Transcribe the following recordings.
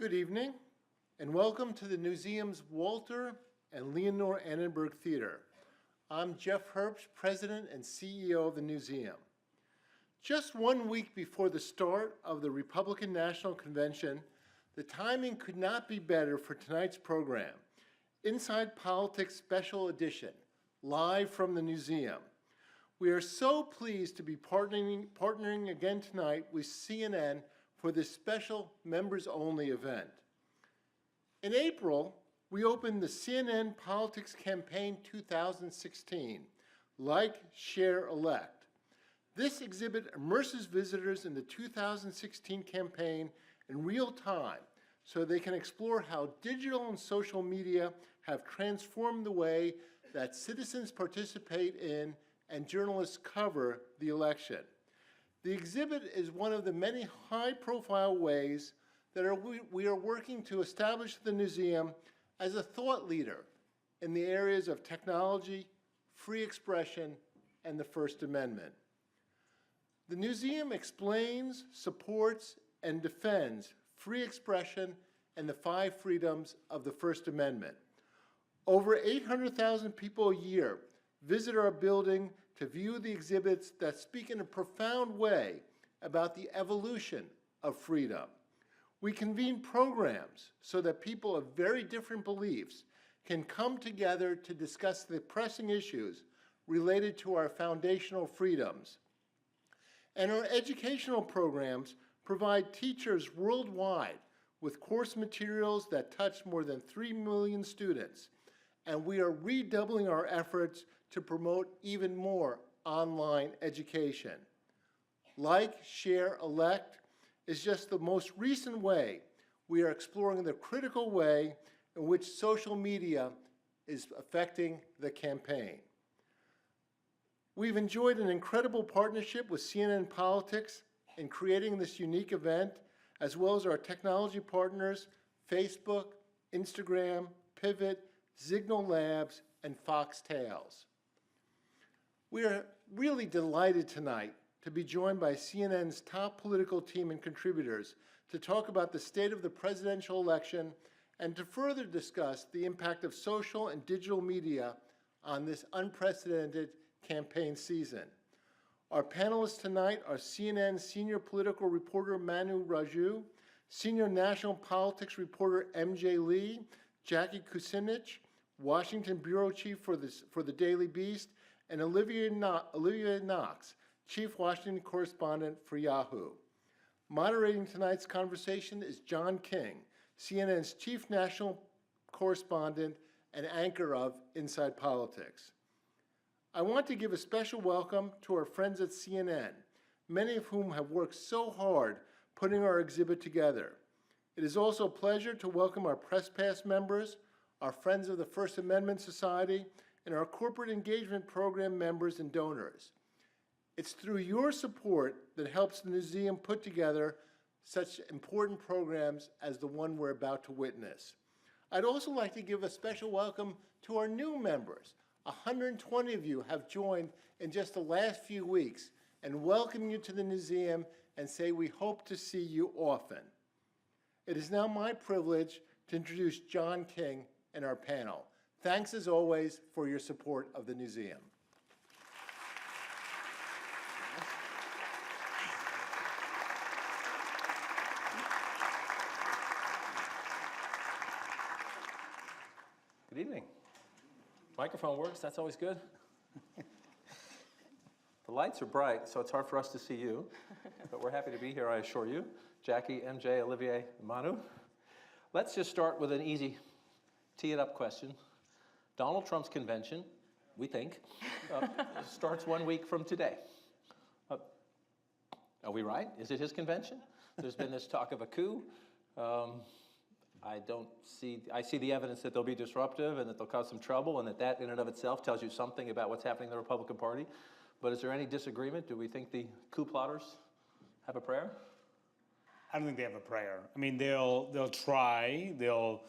Good evening, and welcome to the Newseum's Walter and Leonore Annenberg Theater. I'm Jeff Herbst, President and CEO of the Newseum. Just 1 week before the start of the Republican National Convention, the timing could not be better for tonight's program, Inside Politics Special Edition, live from the Newseum. We are so pleased to be partnering again tonight with CNN for this special members-only event. In April, we opened the CNN Politics Campaign 2016, Like, Share, Elect. This exhibit immerses visitors in the 2016 campaign in real time so they can explore how digital and social media have transformed the way that citizens participate in and journalists cover the election. The exhibit is one of the many high-profile ways that we are working to establish the Newseum as a thought leader in the areas of technology, free expression, and the First Amendment. The Newseum explains, supports, and defends free expression and the 5 freedoms of the First Amendment. Over 800,000 people a year visit our building to view the exhibits that speak in a profound way about the evolution of freedom. We convene programs so that people of very different beliefs can come together to discuss the pressing issues related to our foundational freedoms. And our educational programs provide teachers worldwide with course materials that touch more than 3 million students, and we are redoubling our efforts to promote even more online education. Like, Share, Elect is just the most recent way we are exploring the critical way in which social media is affecting the campaign. We've enjoyed an incredible partnership with CNN Politics in creating this unique event, as well as our technology partners, Facebook, Instagram, Pivot, Signal Labs, and Foxtails. We are really delighted tonight to be joined by CNN's top political team and contributors to talk about the state of the presidential election and to further discuss the impact of social and digital media on this unprecedented campaign season. Our panelists tonight are CNN senior political reporter Manu Raju, senior national politics reporter MJ Lee, Jackie Kucinich, Washington bureau chief for the Daily Beast, and Olivier Knox, chief Washington correspondent for Yahoo. Moderating tonight's conversation is John King, CNN's chief national correspondent and anchor of Inside Politics. I want to give a special welcome to our friends at CNN, many of whom have worked so hard putting our exhibit together. It is also a pleasure to welcome our Press Pass members, our Friends of the First Amendment Society, and our Corporate Engagement Program members and donors. It's through your support that helps the Newseum put together such important programs as the one we're about to witness. I'd also like to give a special welcome to our new members. 120 of you have joined in just the last few weeks, and welcome you to the Newseum and say we hope to see you often. It is now my privilege to introduce John King and our panel. Thanks as always for your support of the Newseum. Good evening. Microphone works, that's always good. The lights are bright, so it's hard for us to see you, but we're happy to be here, I assure you. Jackie, MJ, Olivier, Manu. Let's just start with an easy tee it up question. Donald Trump's convention, we think, starts 1 week from today. Are we right? Is it his convention? There's been this talk of a coup. I see the evidence that they'll be disruptive and that they'll cause some trouble and that in and of itself tells you something about what's happening in the Republican Party. But is there any disagreement? Do we think the coup plotters have a prayer? I don't think they have a prayer. I mean, they'll try. They'll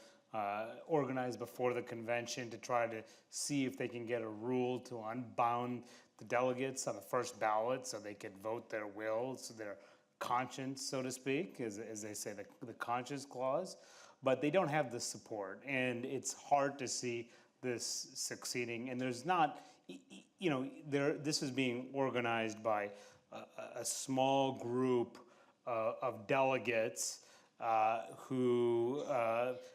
organize before the convention to try to see if they can get a rule to unbound the delegates on the first ballot so they could vote their will, so their conscience, so to speak, as they say, the conscience clause, but they don't have the support. And it's hard to see this succeeding. And there's not, this is being organized by a small group of delegates who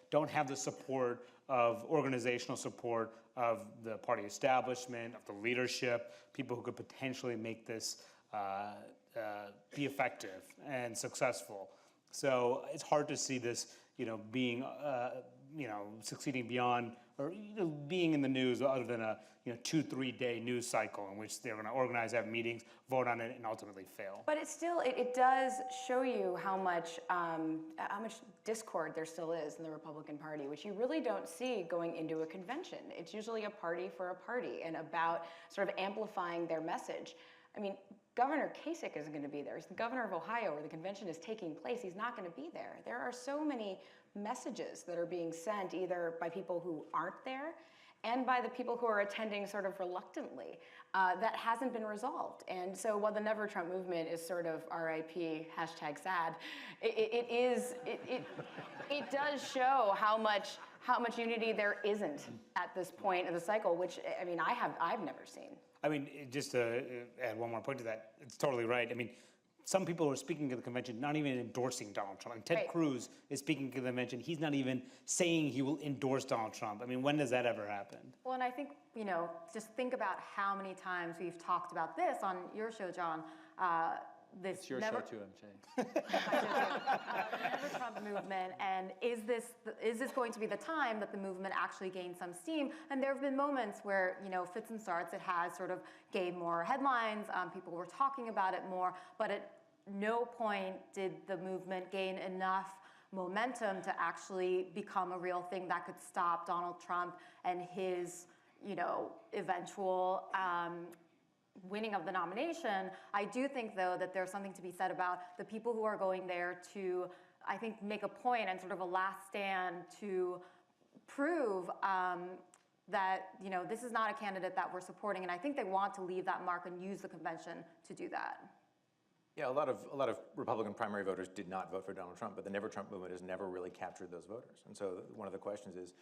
don't have the support of organizational support of the party establishment, of the leadership, people who could potentially make this be effective and successful. So it's hard to see this, being, succeeding beyond, or being in the news other than a 2-3 day news cycle in which they're going to organize, have meetings, vote on it, and ultimately fail. But it still, it does show you how much discord there still is in the Republican Party, which you really don't see going into a convention. It's usually a party for a party and about sort of amplifying their message. I mean, Governor Kasich isn't going to be there. He's the governor of Ohio where the convention is taking place. He's not going to be there. There are so many messages that are being sent either by people who aren't there and by the people who are attending sort of reluctantly, that hasn't been resolved. And so while the Never Trump movement is sort of RIP, #sad, it does show how much unity there isn't at this point in the cycle, which, I mean, I've never seen. I mean, just to add one more point to that, it's totally right. I mean, some people are speaking at the convention not even endorsing Donald Trump. And Ted Cruz is speaking at the convention. He's not even saying he will endorse Donald Trump. I mean, when does that ever happen? Well, and I think, just think about how many times we've talked about this on your show, John. It's your show too, I'm saying. Never Trump movement, and is this going to be the time that the movement actually gains some steam? And there have been moments where, fits and starts, it has sort of gained more headlines, people were talking about it more, but at no point did the movement gain enough momentum to actually become a real thing that could stop Donald Trump and his, eventual winning of the nomination. I do think, though, that there's something to be said about the people who are going there to, I think, make a point and sort of a last stand to prove that, this is not a candidate that we're supporting, and I think they want to leave that mark and use the convention to do that. Yeah, a lot of Republican primary voters did not vote for Donald Trump, but the Never Trump movement has never really captured those voters. And so one of the questions is,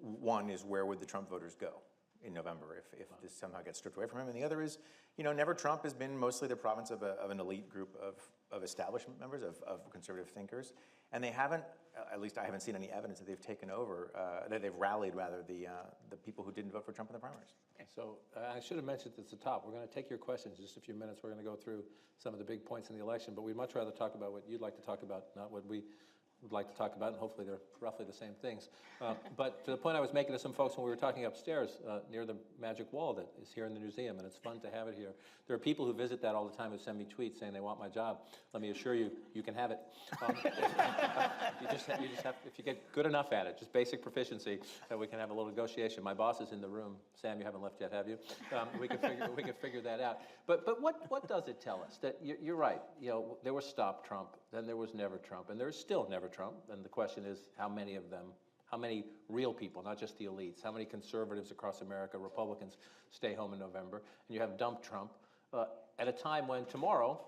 one is where would the Trump voters go in November if this somehow gets stripped away from him? And the other is, Never Trump has been mostly the province of an elite group of establishment members, of conservative thinkers, and they haven't, at least I haven't seen any evidence that they've taken over, that they've rallied rather the people who didn't vote for Trump in the primaries. So I should have mentioned at the top, we're going to take your questions in just a few minutes. We're going to go through some of the big points in the election, but we'd much rather talk about what you'd like to talk about, not what we would like to talk about, and hopefully they're roughly the same things. But to the point I was making to some folks when we were talking upstairs near the magic wall that is here in the Newseum, and it's fun to have it here. There are people who visit that all the time who send me tweets saying they want my job. Let me assure you, you can have it. You just have, if you get good enough at it, just basic proficiency, we can have a little negotiation. My boss is in the room. Sam, you haven't left yet, have you? We can figure that out. But what does it tell us? That you're right. There was Stop Trump, then there was Never Trump, and there is still Never Trump. And the question is, how many of them? How many real people, not just the elites? How many conservatives across America, Republicans, stay home in November? And you have Dump Trump at a time when tomorrow,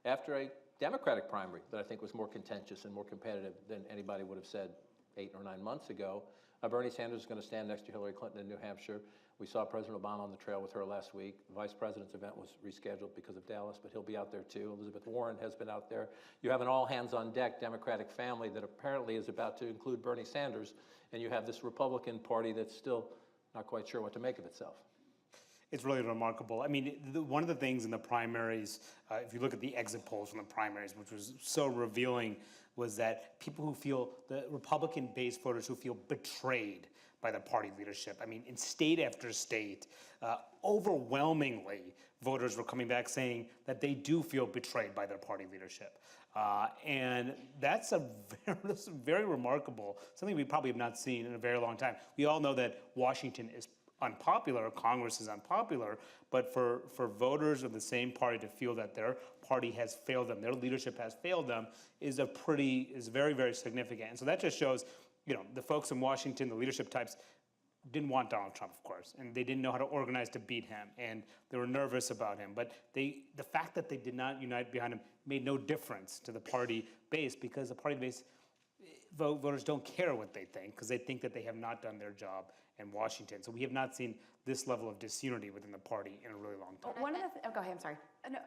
after a Democratic primary that I think was more contentious and more competitive than anybody would have said 8 or 9 months ago, Bernie Sanders is going to stand next to Hillary Clinton in New Hampshire. We saw President Obama on the trail with her last week. The vice president's event was rescheduled because of Dallas, but he'll be out there too. Elizabeth Warren has been out there. You have an all-hands-on-deck Democratic family that apparently is about to include Bernie Sanders, and you have this Republican Party that's still not quite sure what to make of itself. It's really remarkable. I mean, one of the things in the primaries, if you look at the exit polls from the primaries, which was so revealing, was that people who feel, the Republican-based voters who feel betrayed by the party leadership. I mean, in state after state, overwhelmingly, voters were coming back saying that they do feel betrayed by their party leadership. And that's that's very remarkable, something we probably have not seen in a very long time. We all know that Washington is unpopular, Congress is unpopular, but for voters of the same party to feel that their party has failed them, their leadership has failed them, is very, very significant. And so that just shows, the folks in Washington, the leadership types, didn't want Donald Trump, of course, and they didn't know how to organize to beat him, and they were nervous about him. But the fact that they did not unite behind him made no difference to the party base, because the party base voters don't care what they think, because they think that they have not done their job in Washington. So we have not seen this level of disunity within the party in a really long time. One of the go ahead, I'm sorry. No,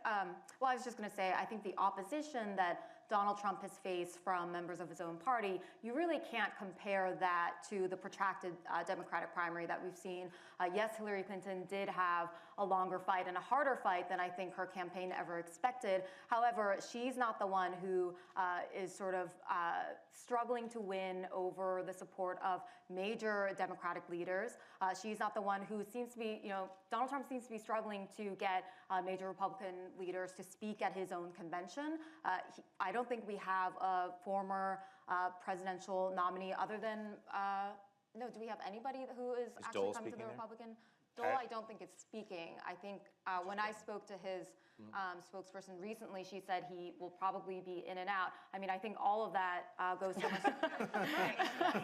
well, I was just going to say, I think the opposition that Donald Trump has faced from members of his own party, you really can't compare that to the protracted Democratic primary that we've seen. Yes, Hillary Clinton did have a longer fight and a harder fight than I think her campaign ever expected. However, she's not the one who is sort of struggling to win over the support of major Democratic leaders. She's not the one who seems to be, Donald Trump seems to be struggling to get major Republican leaders to speak at his own convention. I don't think we have a former presidential nominee other than, no, do we have anybody who is actually Dole come to the speaking there? Republican? Dole, I don't think it's speaking. I think when I spoke to his spokesperson recently, she said he will probably be in and out. I mean, I think all of that goes so much.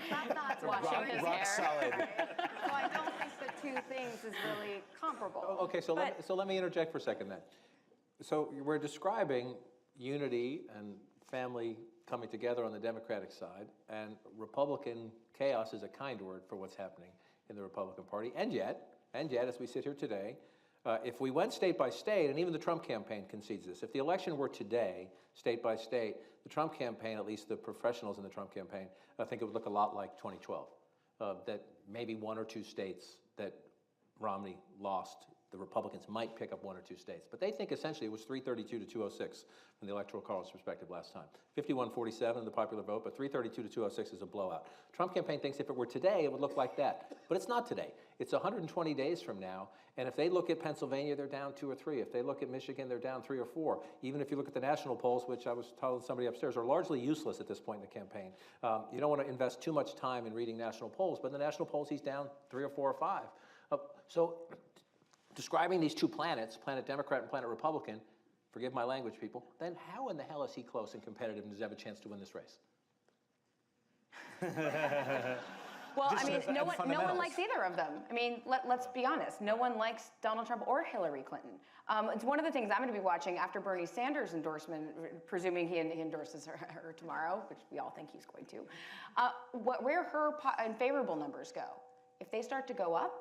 That's not washing his hair. Solid. So I don't think the two things is really comparable. Okay, so let me interject for a second then. So we're describing unity and family coming together on the Democratic side, and Republican chaos is a kind word for what's happening in the Republican Party. And yet, as we sit here today, if we went state by state, and even the Trump campaign concedes this, if the election were today, state by state, the Trump campaign, at least the professionals in the Trump campaign, I think it would look a lot like 2012. That maybe one or two states that Romney lost, the Republicans might pick up one or two states. But they think essentially it was 332 to 206 from the Electoral College perspective last time. 51-47 in the popular vote, but 332 to 206 is a blowout. Trump campaign thinks if it were today, it would look like that. But it's not today. It's 120 days from now, and if they look at Pennsylvania, they're down 2 or 3. If they look at Michigan, they're down 3 or 4. Even if you look at the national polls, which I was telling somebody upstairs, are largely useless at this point in the campaign. You don't want to invest too much time in reading national polls, but in the national polls, he's down 3 or 4 or 5. So describing these two planets, Planet Democrat and Planet Republican, forgive my language, people, then how in the hell is he close and competitive and does he have a chance to win this race? Well, I mean, no one likes either of them. I mean, let's be honest. No one likes Donald Trump or Hillary Clinton. It's one of the things I'm going to be watching after Bernie Sanders' endorsement, presuming he endorses her tomorrow, which we all think he's going to, where her unfavorable numbers go. If they start to go up,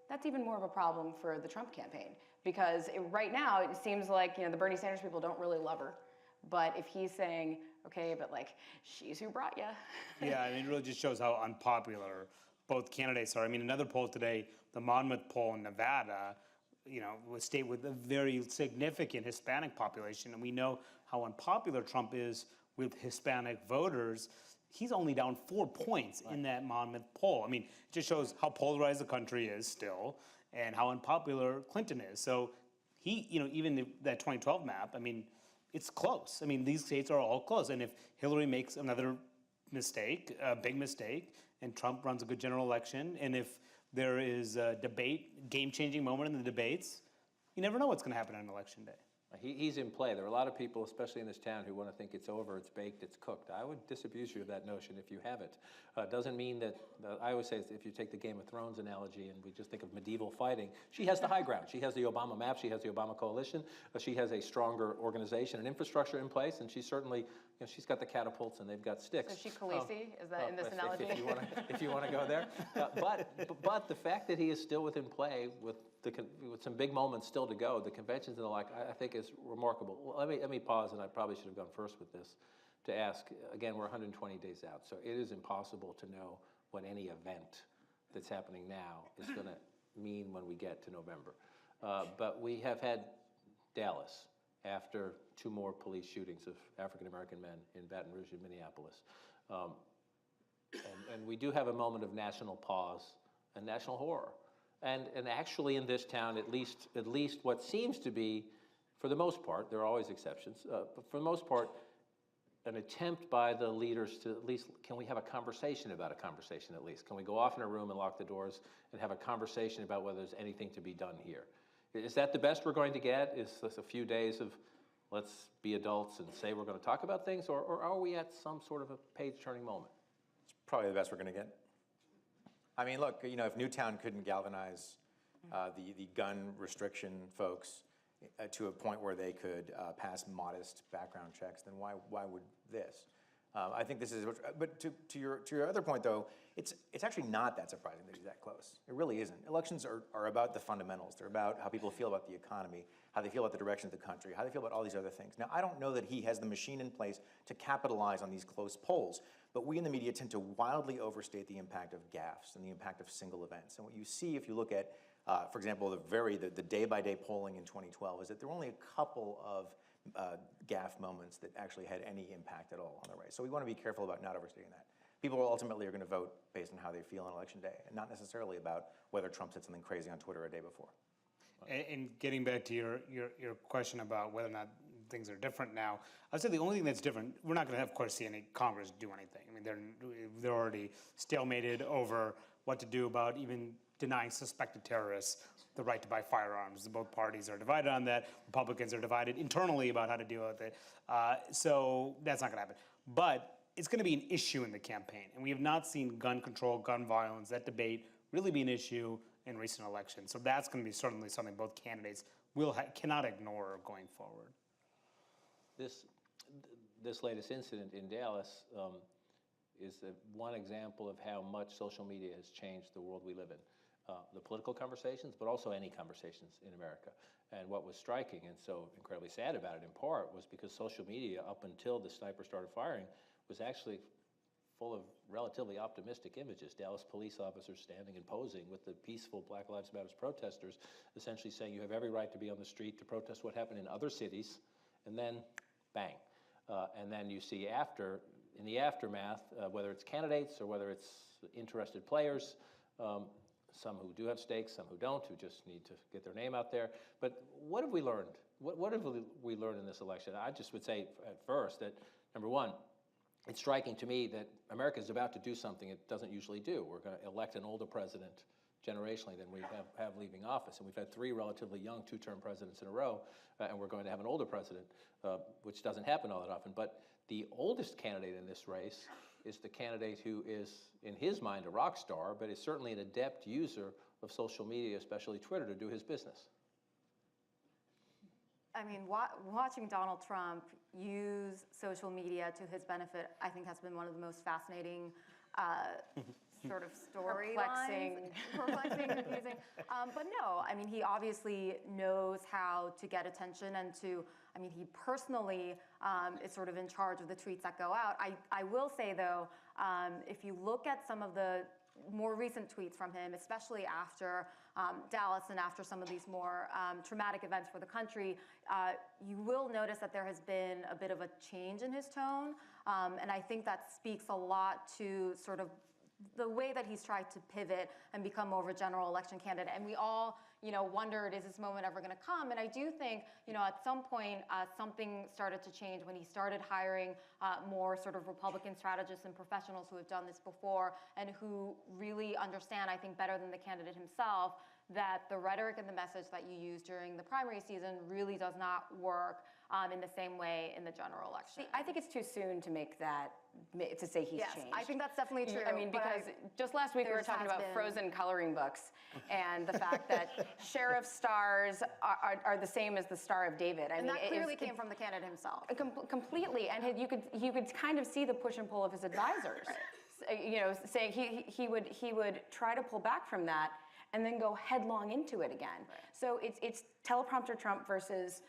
that's even more of a problem for the Trump campaign, because right now it seems like the Bernie Sanders people don't really love her. But if he's saying, okay, but like, she's who brought you. Yeah, I mean, it really just shows how unpopular both candidates are. I mean, another poll today, the Monmouth poll in Nevada, was a state with a very significant Hispanic population, and we know how unpopular Trump is with Hispanic voters. He's only down 4 points in that Monmouth poll. I mean, it just shows how polarized the country is still and how unpopular Clinton is. So he, even that 2012 map, I mean, it's close. I mean, these states are all close. And if Hillary makes another mistake, a big mistake, and Trump runs a good general election, and if there is a debate, game-changing moment in the debates, you never know what's going to happen on election day. He's in play. There are a lot of people, especially in this town, who want to think it's over, it's baked, it's cooked. I would disabuse you of that notion if you haven't. Doesn't mean that, I always say, if you take the Game of Thrones analogy and we just think of medieval fighting, she has the high ground. She has the Obama map, she has the Obama coalition, she has a stronger organization and infrastructure in place, and she's certainly, she's got the catapults and they've got sticks. So she Khaleesi, is that in this analogy? If you want to go there. But the fact that he is still within play with some big moments still to go, the conventions and the like, I think is remarkable. Well, let me pause, and I probably should have gone first with this, to ask, again, we're 120 days out, so it is impossible to know what any event that's happening now is going to mean when we get to November. But we have had Dallas, after 2 more police shootings of African-American men in Baton Rouge and Minneapolis. And we do have a moment of national pause and national horror. And actually in this town, at least what seems to be, for the most part, there are always exceptions, but for the most part, an attempt by the leaders to at least, can we have a conversation about a conversation at least? Can we go off in a room and lock the doors and have a conversation about whether there's anything to be done here? Is that the best we're going to get? Is this a few days of let's be adults and say we're going to talk about things, or are we at some sort of a page-turning moment? It's probably the best we're going to get. I mean, look, you know, if Newtown couldn't galvanize the gun restriction folks to a point where they could pass modest background checks, then why would this? I think this is, but to your other point though, it's actually not that surprising that he's that close. It really isn't. Elections are about the fundamentals. They're about how people feel about the economy, how they feel about the direction of the country, how they feel about all these other things. Now, I don't know that he has the machine in place to capitalize on these close polls, but we in the media tend to wildly overstate the impact of gaffes and the impact of single events. And what you see if you look at, for example, the day-by-day polling in 2012 is that there were only a couple of gaffe moments that actually had any impact at all on the race. So we want to be careful about not overstating that. People ultimately are going to vote based on how they feel on election day, and not necessarily about whether Trump said something crazy on Twitter a day before. And getting back to your question about whether or not things are different now, I'd say the only thing that's different, we're not going to, of course, see any Congress do anything. I mean, they're already stalemated over what to do about even denying suspected terrorists the right to buy firearms. Both parties are divided on that. Republicans are divided internally about how to deal with it. So that's not going to happen. But it's going to be an issue in the campaign. And we have not seen gun control, gun violence, that debate really be an issue in recent elections. So that's going to be certainly something both candidates cannot ignore going forward. This latest incident in Dallas is one example of how much social media has changed the world we live in. The political conversations, but also any conversations in America. And what was striking and so incredibly sad about it in part was because social media, up until the sniper started firing, was actually full of relatively optimistic images. Dallas police officers standing and posing with the peaceful Black Lives Matter protesters, essentially saying you have every right to be on the street to protest what happened in other cities, and then bang. And then you see in the aftermath, whether it's candidates or whether it's interested players, some who do have stakes, some who don't, who just need to get their name out there. But what have we learned? What have we learned in this election? I just would say at first that, number one, it's striking to me that America is about to do something it doesn't usually do. We're going to elect an older president generationally than we have leaving office. And we've had 3 relatively young 2-term presidents in a row, and we're going to have an older president, which doesn't happen all that often. But the oldest candidate in this race is the candidate who is, in his mind, a rock star, but is certainly an adept user of social media, especially Twitter, to do his business. I mean, watching Donald Trump use social media to his benefit, I think has been one of the most fascinating sort of storylines. Perplexing, confusing. But no, I mean, he obviously knows how to get attention and to, I mean, he personally is sort of in charge of the tweets that go out. I will say, though, if you look at some of the more recent tweets from him, especially after Dallas and after some of these more traumatic events for the country, you will notice that there has been a bit of a change in his tone. And I think that speaks a lot to sort of the way that he's tried to pivot and become more of a general election candidate. And we all, wondered, is this moment ever going to come? And I do think, at some point, something started to change when he started hiring more sort of Republican strategists and professionals who have done this before and who really understand, I think, better than the candidate himself, that the rhetoric and the message that you use during the primary season really does not work in the same way in the general election. I think it's too soon to make that, to say he's changed. I think that's definitely true. I mean, because just last week we were talking about frozen coloring books and the fact that sheriff stars are the same as the Star of David. And that clearly came from the candidate himself. Completely, and you could kind of see the push and pull of his advisors. Saying he would try to pull back from that and then go headlong into it again. Right. So it's teleprompter Trump versus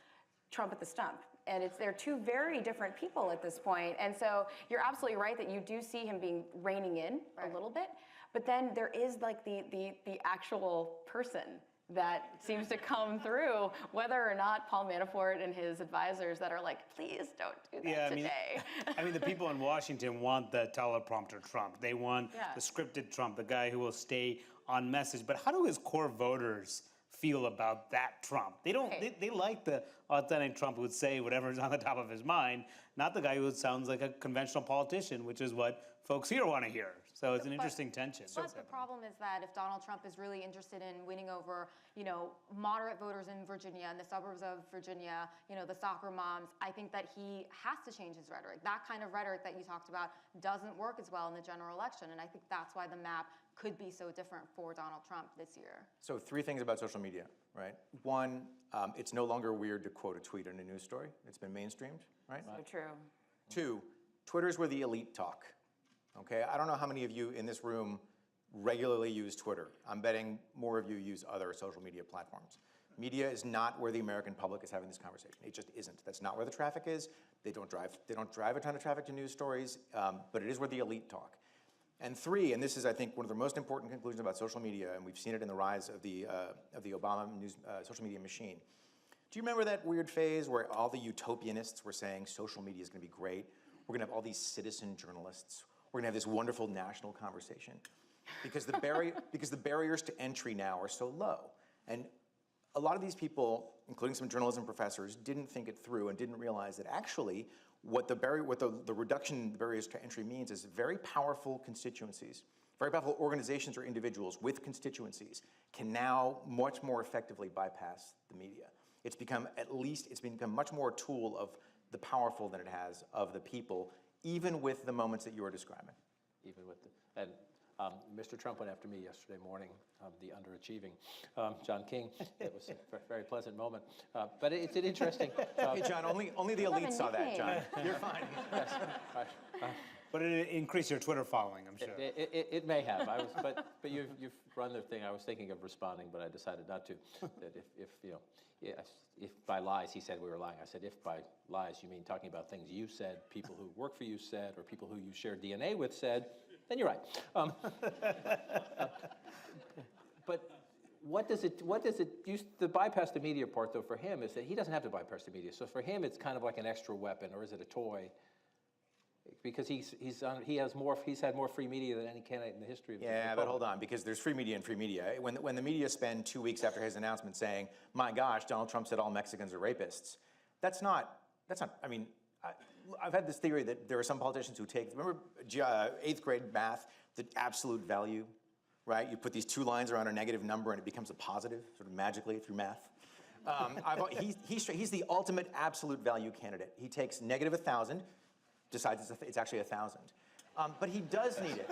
Trump at the stump. And they're 2 very different people at this point. And so you're absolutely right that you do see him reining in a little bit. But then there is like the actual person that seems to come through, whether or not Paul Manafort and his advisors that are like, please don't do that today. I mean, the people in Washington want the teleprompter Trump. They want the scripted Trump, the guy who will stay on message. But how do his core voters feel about that Trump? They don't. They like the authentic Trump would say whatever's on the top of his mind, not the guy who sounds like a conventional politician, which is what folks here want to hear. So it's an interesting tension. But the problem is that if Donald Trump is really interested in winning over, moderate voters in Virginia and the suburbs of Virginia, the soccer moms, I think that he has to change his rhetoric. That kind of rhetoric that you talked about doesn't work as well in the general election, and I think that's why the map could be so different for Donald Trump this year. So 3 things about social media, right? One, it's no longer weird to quote a tweet in a news story. It's been mainstreamed, right? So true. 2, Twitter's where the elite talk. Okay, I don't know how many of you in this room regularly use Twitter. I'm betting more of you use other social media platforms. Media is not where the American public is having this conversation. It just isn't. That's not where the traffic is. They don't drive a ton of traffic to news stories, but it is where the elite talk. And 3, and this is, I think, one of the most important conclusions about social media, and we've seen it in the rise of the Obama social media machine. Do you remember that weird phase where all the utopianists were saying social media is going to be great? We're going to have all these citizen journalists. We're going to have this wonderful national conversation. Because the barriers to entry now are so low. And a lot of these people, including some journalism professors, didn't think it through and didn't realize that actually what the reduction in the barriers to entry means is very powerful constituencies, very powerful organizations or individuals with constituencies can now much more effectively bypass the media. It's become much more a tool of the powerful than it has of the people, even with the moments that you are describing. Even with and Mr. Trump went after me yesterday morning, the underachieving John King. It was a very pleasant moment. But it's an interesting... Hey, John, only the elite saw that, John. You're fine. Yes. But it increased your Twitter following, I'm sure. It may have. But you've run the thing. I was thinking of responding, but I decided not to. That if by lies, he said we were lying. I said, if by lies you mean talking about things you said, people who work for you said, or people who you share DNA with said, then you're right. But what does it use? The bypass the media part, though, for him is that he doesn't have to bypass the media. So for him, it's kind of like an extra weapon, or is it a toy? Because he's had more free media than any candidate in the history of the Yeah, but hold on, because there's free media and free media. When the media spend 2 weeks after his announcement saying, "My gosh, Donald Trump said all Mexicans are rapists," that's not. I mean, I've had this theory that there are some politicians who remember 8th grade math, the absolute value, right? You put these 2 lines around a negative number and it becomes a positive, sort of magically through math. He's the ultimate absolute value candidate. He takes negative 1,000. Decides it's actually 1,000. But he does need it.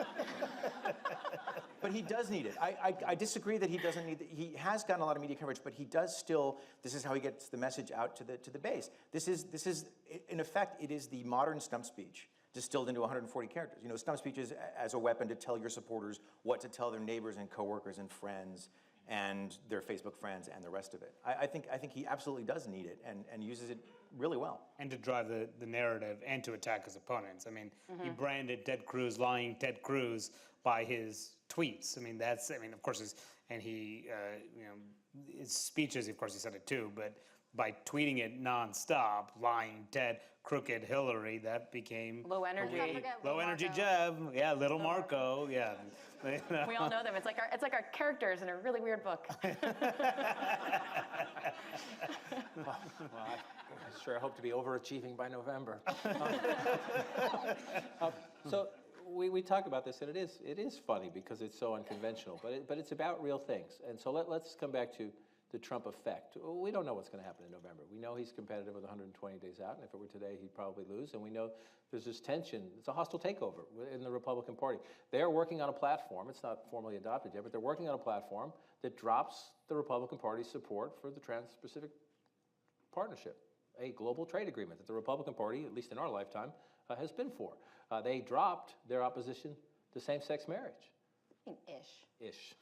But he does need it. I disagree that he doesn't need it. He has gotten a lot of media coverage, but he does still, this is how he gets the message out to the base. This is, in effect, it is the modern stump speech distilled into 140 characters. Stump speech is as a weapon to tell your supporters what to tell their neighbors and coworkers and friends and their Facebook friends and the rest of it. I think he absolutely does need it and uses it really well. And to drive the narrative and to attack his opponents. I mean, he branded Ted Cruz, lying Ted Cruz, by his tweets. Of course, his speeches, of course, he said it too, but by tweeting it nonstop, lying Ted, crooked Hillary, that became Low energy. Low energy Jeb, yeah, little Marco, yeah. We all know them. It's like our characters in a really weird book. Well, I sure hope to be overachieving by November. So we talk about this, and it is funny because it's so unconventional, but it's about real things. And so let's come back to the Trump effect. We don't know what's going to happen in November. We know he's competitive with 120 days out, and if it were today, he'd probably lose. And we know there's this tension. It's a hostile takeover in the Republican Party. They are working on a platform. It's not formally adopted yet, but they're working on a platform that drops the Republican Party's support for the Trans-Pacific Partnership, a global trade agreement that the Republican Party, at least in our lifetime, has been for. They dropped their opposition to same-sex marriage. Ish.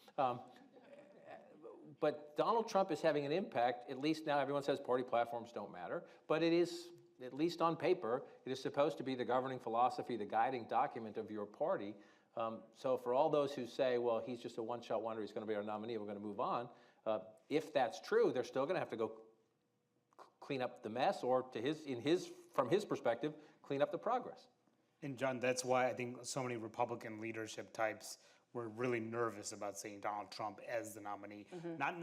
But Donald Trump is having an impact. At least now everyone says party platforms don't matter, but it is, at least on paper, it is supposed to be the governing philosophy, the guiding document of your party. So for all those who say, well, he's just a one-shot wonder, he's going to be our nominee, we're going to move on, if that's true, they're still going to have to go clean up the mess, or from his perspective, clean up the progress. And John, that's why I think so many Republican leadership types were really nervous about seeing Donald Trump as the nominee. Not,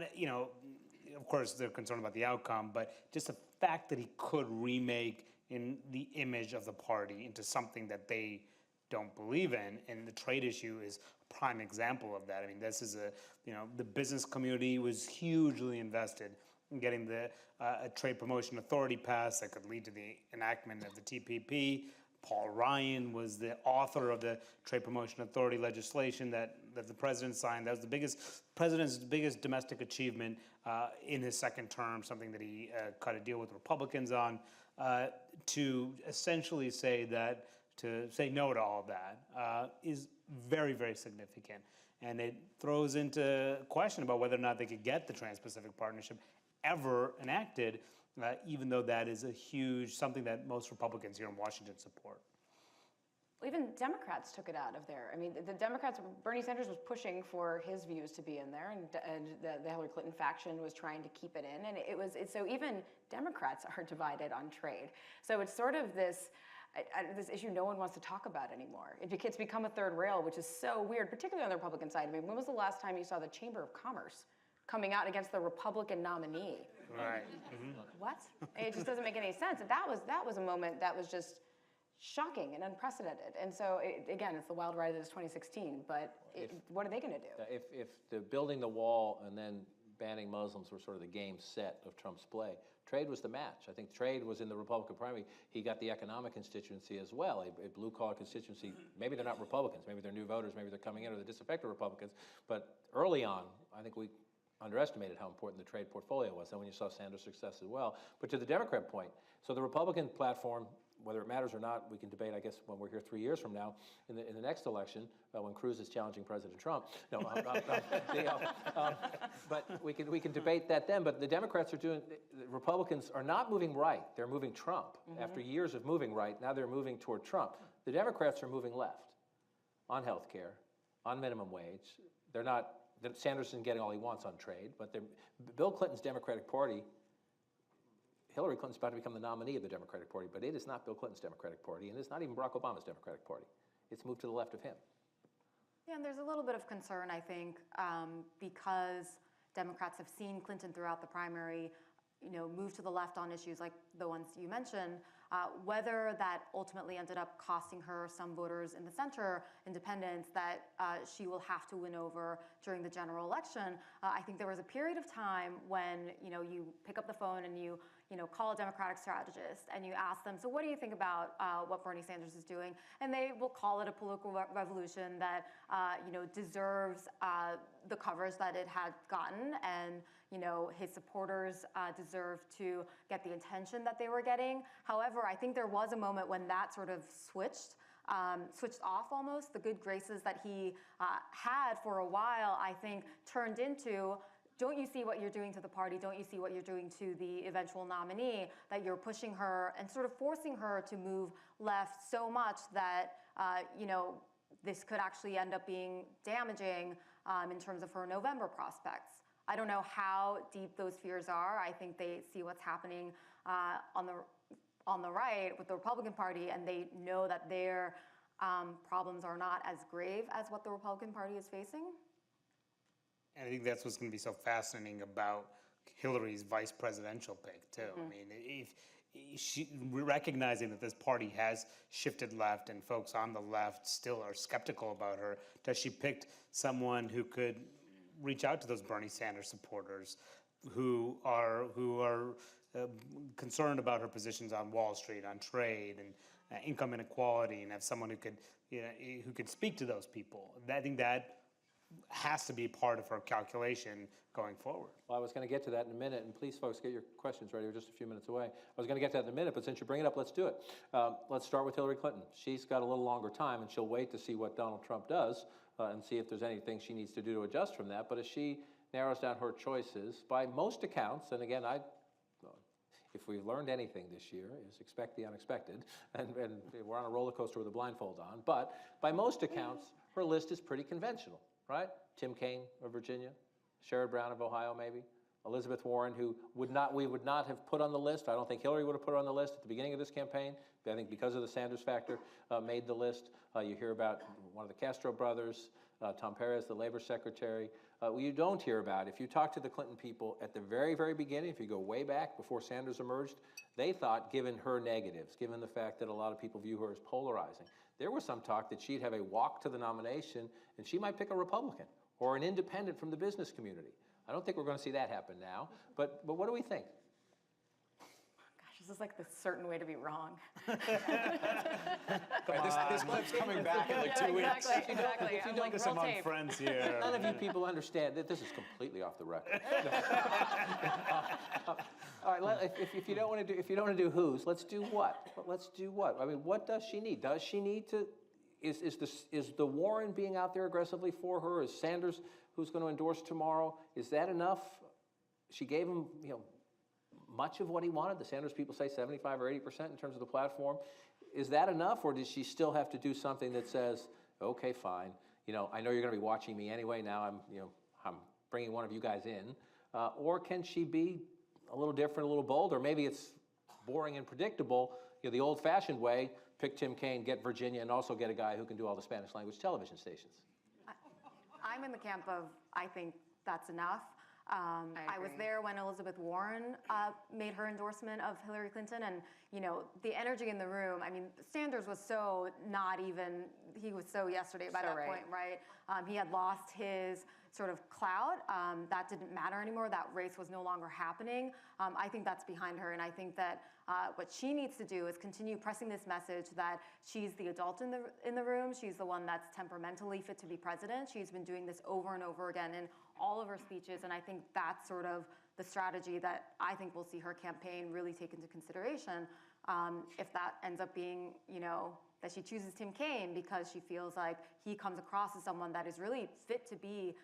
of course, they're concerned about the outcome, but just the fact that he could remake in the image of the party into something that they don't believe in, and the trade issue is a prime example of that. I mean, this is the business community was hugely invested in getting the a trade promotion authority passed that could lead to the enactment of the TPP. Paul Ryan was the author of the trade promotion authority legislation that the president signed. That was the president's biggest domestic achievement in his second term, something that he cut a deal with Republicans on, to essentially say that, to say no to all of that is very, very significant. And it throws into question about whether or not they could get the Trans-Pacific Partnership ever enacted, even though that is a huge, something that most Republicans here in Washington support. Even Democrats took it out of there. I mean, the Democrats, Bernie Sanders was pushing for his views to be in there, and the Hillary Clinton faction was trying to keep it in, and so even Democrats are divided on trade. So it's sort of this issue no one wants to talk about anymore. It's become a third rail, which is so weird, particularly on the Republican side. I mean, when was the last time you saw the Chamber of Commerce coming out against the Republican nominee? Right. What? It just doesn't make any sense. And that was a moment that was just shocking and unprecedented. And so, again, it's the wild ride that is 2016, but what are they going to do? If the building the wall and then banning Muslims were sort of the game set of Trump's play, trade was the match. I think trade was in the Republican primary. He got the economic constituency as well, a blue-collar constituency. Maybe they're not Republicans. Maybe they're new voters. Maybe they're coming in or the disaffected Republicans. But early on, I think we underestimated how important the trade portfolio was. Then when you saw Sanders' success as well. But to the Democrat point, so the Republican platform, whether it matters or not, we can debate, I guess, when we're here 3 years from now in the next election, when Cruz is challenging President Trump. No, but we can debate that then. But the Democrats are the Republicans are not moving right. They're moving Trump. After years of moving right, now they're moving toward Trump. The Democrats are moving left on health care, on minimum wage. They're not. Sanders isn't getting all he wants on trade, but Bill Clinton's Democratic Party, Hillary Clinton's about to become the nominee of the Democratic Party, but it is not Bill Clinton's Democratic Party, and it's not even Barack Obama's Democratic Party. It's moved to the left of him. Yeah, and there's a little bit of concern, I think, because Democrats have seen Clinton throughout the primary, move to the left on issues like the ones you mentioned, whether that ultimately ended up costing her some voters in the center, independents, that she will have to win over during the general election. I think there was a period of time when, you pick up the phone and you call a Democratic strategist and you ask them, so what do you think about what Bernie Sanders is doing? And they will call it a political revolution that, deserves the coverage that it had gotten, and, his supporters deserve to get the attention that they were getting. However, I think there was a moment when that sort of switched off almost. The good graces that he had for a while, I think, turned into, don't you see what you're doing to the party? Don't you see what you're doing to the eventual nominee? That you're pushing her and sort of forcing her to move left so much that, this could actually end up being damaging in terms of her November prospects. I don't know how deep those fears are. I think they see what's happening on the right with the Republican Party, and they know that their problems are not as grave as what the Republican Party is facing. And I think that's what's going to be so fascinating about Hillary's vice presidential pick, too. I mean, if recognizing that this party has shifted left and folks on the left still are skeptical about her, does she pick someone who could reach out to those Bernie Sanders supporters who are concerned about her positions on Wall Street, on trade and income inequality, and have someone who could speak to those people? I think that has to be part of her calculation going forward. Well, I was going to get to that in a minute, and please, folks, get your questions ready. We're just a few minutes away. I was going to get to that in a minute, but since you bring it up, let's do it. Let's start with Hillary Clinton. She's got a little longer time, and she'll wait to see what Donald Trump does and see if there's anything she needs to do to adjust from that. But as she narrows down her choices, by most accounts, and again, if we've learned anything this year, is expect the unexpected, and we're on a roller coaster with a blindfold on, but by most accounts, her list is pretty conventional, right? Tim Kaine of Virginia, Sherrod Brown of Ohio, maybe, Elizabeth Warren, who we would not have put on the list. I don't think Hillary would have put her on the list at the beginning of this campaign. But I think because of the Sanders factor, made the list. You hear about one of the Castro brothers, Tom Perez, the labor secretary. You don't hear about, if you talk to the Clinton people at the very, very beginning, if you go way back before Sanders emerged, they thought, given her negatives, given the fact that a lot of people view her as polarizing, there was some talk that she'd have a walk to the nomination and she might pick a Republican or an independent from the business community. I don't think we're going to see that happen now, but what do we think? Gosh, this is like the certain way to be wrong. This clip's coming back in like 2 weeks. Exactly. I'm like, There's some roll tape. friends here. None of you people understand that this is completely off the record. All right, if you don't want to do whose, let's do what? Let's do what? I mean, what does she need? Does she need to? Is the Warren being out there aggressively for her? Is Sanders, who's going to endorse tomorrow, is that enough? She gave him, much of what he wanted. The Sanders people say 75 or 80% in terms of the platform. Is that enough, or does she still have to do something that says, okay, fine, I know you're going to be watching me anyway. Now I'm bringing one of you guys in, or can she be a little different, a little bold, or maybe it's boring and predictable, the old-fashioned way, pick Tim Kaine, get Virginia, and also get a guy who can do all the Spanish language television stations. I'm in the camp of, I think that's enough. I was there when Elizabeth Warren made her endorsement of Hillary Clinton, and the energy in the room. I mean, Sanders was so he was so yesterday by that point, right? He had lost his sort of clout. That didn't matter anymore. That race was no longer happening. I think that's behind her, and I think that what she needs to do is continue pressing this message that she's the adult in the room. She's the one that's temperamentally fit to be president. She's been doing this over and over again in all of her speeches, and I think that's sort of the strategy that I think we'll see her campaign really take into consideration. If that ends up being, that she chooses Tim Kaine because she feels like he comes across as someone that is really fit to be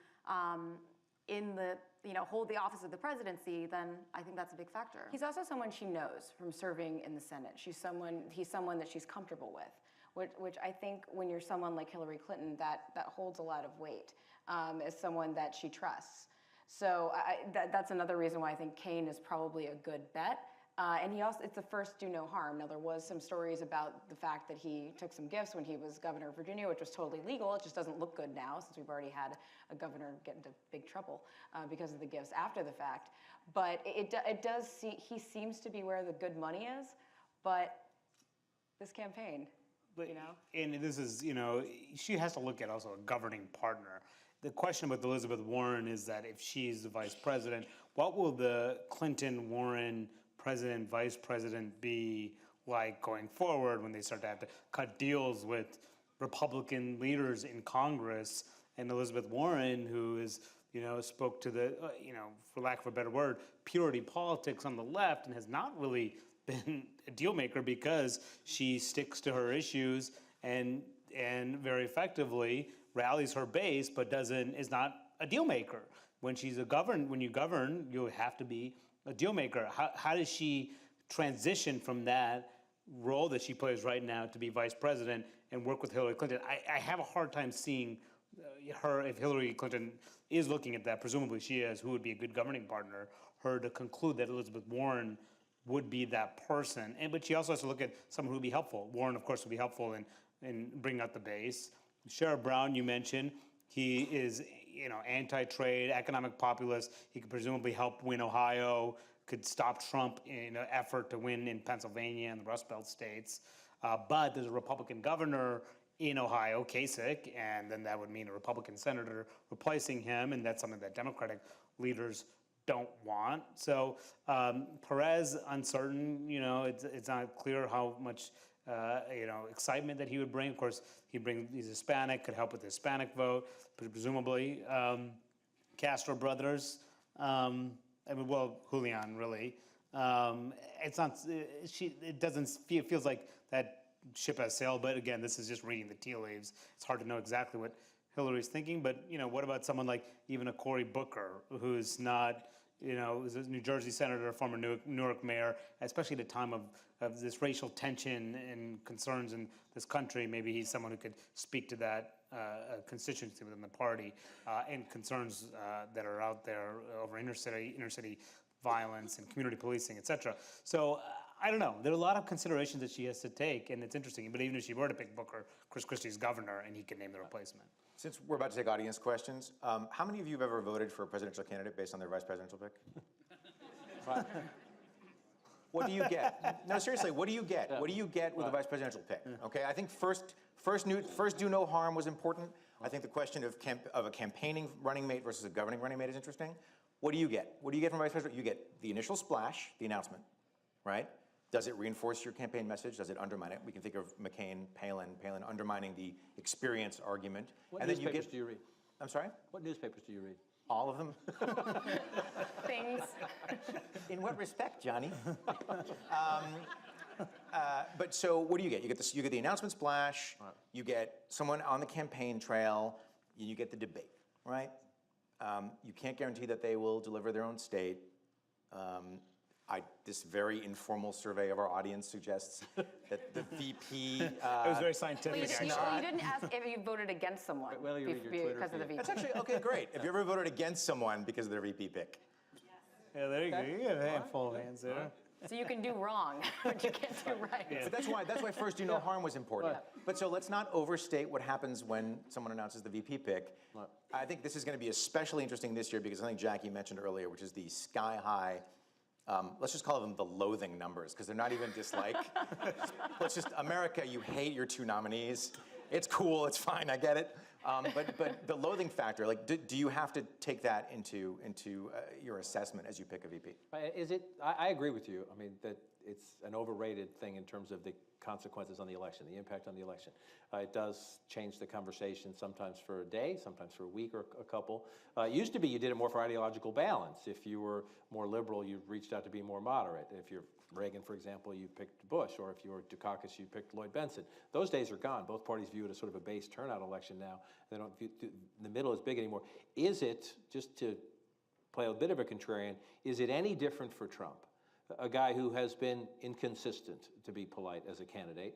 hold the office of the presidency, then I think that's a big factor. He's also someone she knows from serving in the Senate. He's someone that she's comfortable with, which I think when you're someone like Hillary Clinton, that holds a lot of weight as someone that she trusts. So that's another reason why I think Kaine is probably a good bet. And it's the first do no harm. Now, there was some stories about the fact that he took some gifts when he was governor of Virginia, which was totally legal. It just doesn't look good now, since we've already had a governor get into big trouble because of the gifts after the fact. But he seems to be where the good money is, but this campaign, And this is, she has to look at also a governing partner. The question with Elizabeth Warren is that if she's the vice president, what will the Clinton-Warren president, vice president be like going forward when they start to have to cut deals with Republican leaders in Congress? And Elizabeth Warren, who is, spoke to the, for lack of a better word, purity politics on the left and has not really been a deal maker because she sticks to her issues and very effectively rallies her base, but is not a deal maker. When you govern, you have to be a deal maker. How does she transition from that role that she plays right now to be vice president and work with Hillary Clinton? I have a hard time seeing her, if Hillary Clinton is looking at that, presumably she is, who would be a good governing partner, her to conclude that Elizabeth Warren would be that person. But she also has to look at someone who would be helpful. Warren, of course, would be helpful in bringing out the base. Sherrod Brown, you mentioned, he is anti-trade, economic populist. He could presumably help win Ohio, could stop Trump in an effort to win in Pennsylvania and the Rust Belt states. But there's a Republican governor in Ohio, Kasich, and then that would mean a Republican senator replacing him, and that's something that Democratic leaders don't want. So Perez, uncertain, it's not clear how much excitement that he would bring. Of course, he's Hispanic, could help with the Hispanic vote, presumably. Castro brothers, Julian, really. It feels like that ship has sailed, but again, this is just reading the tea leaves. It's hard to know exactly what Hillary's thinking, but what about someone like even a Cory Booker, who's not, who's a New Jersey senator, former Newark mayor, especially at a time of this racial tension and concerns in this country. Maybe he's someone who could speak to that constituency within the party and concerns that are out there over inner city violence and community policing, et cetera. So I don't know. There are a lot of considerations that she has to take, and it's interesting. But even if she were to pick Booker, Chris Christie's governor, and he can name the replacement. Since we're about to take audience questions, how many of you have ever voted for a presidential candidate based on their vice presidential pick? What do you get? No, seriously, what do you get? What do you get with a vice presidential pick? Okay, I think first do no harm was important. I think the question of a campaigning running mate versus a governing running mate is interesting. What do you get? What do you get from vice president? You get the initial splash, the announcement, right? Does it reinforce your campaign message? Does it undermine it? We can think of McCain, Palin undermining the experience argument. What and newspapers then you get, do you read? I'm sorry? What newspapers do you read? All of them? Things. In what respect, Johnny? But so what do you get? You get the announcement splash, you get someone on the campaign trail, and you get the debate, right? You can't guarantee that they will deliver their own state. This very informal survey of our audience suggests that the VP. It was very scientific, actually. You didn't ask if you voted against someone Well, you read your Twitter because of the feed. VP. That's actually, okay, great. Have you ever voted against someone because of their VP pick? Yeah, there you go. You got a handful of hands there. So you can do wrong, but you can't do right. But that's why first do no harm was important. But so let's not overstate what happens when someone announces the VP pick. I think this is going to be especially interesting this year because I think Jackie mentioned earlier, which is the sky high, let's just call them the loathing numbers because they're not even dislike. Let's just, America, you hate your two nominees. It's cool, it's fine, I get it. But the loathing factor, like, do you have to take that into your assessment as you pick a VP? I agree with you. I mean, that it's an overrated thing in terms of the consequences on the election, the impact on the election. It does change the conversation sometimes for a day, sometimes for a week or a couple. It used to be you did it more for ideological balance. If you were more liberal, you reached out to be more moderate. If you're Reagan, for example, you picked Bush, or if you were Dukakis, you picked Lloyd Benson. Those days are gone. Both parties view it as sort of a base turnout election now. They don't view the middle as big anymore. Is it, just to play a bit of a contrarian, is it any different for Trump? A guy who has been inconsistent, to be polite, as a candidate,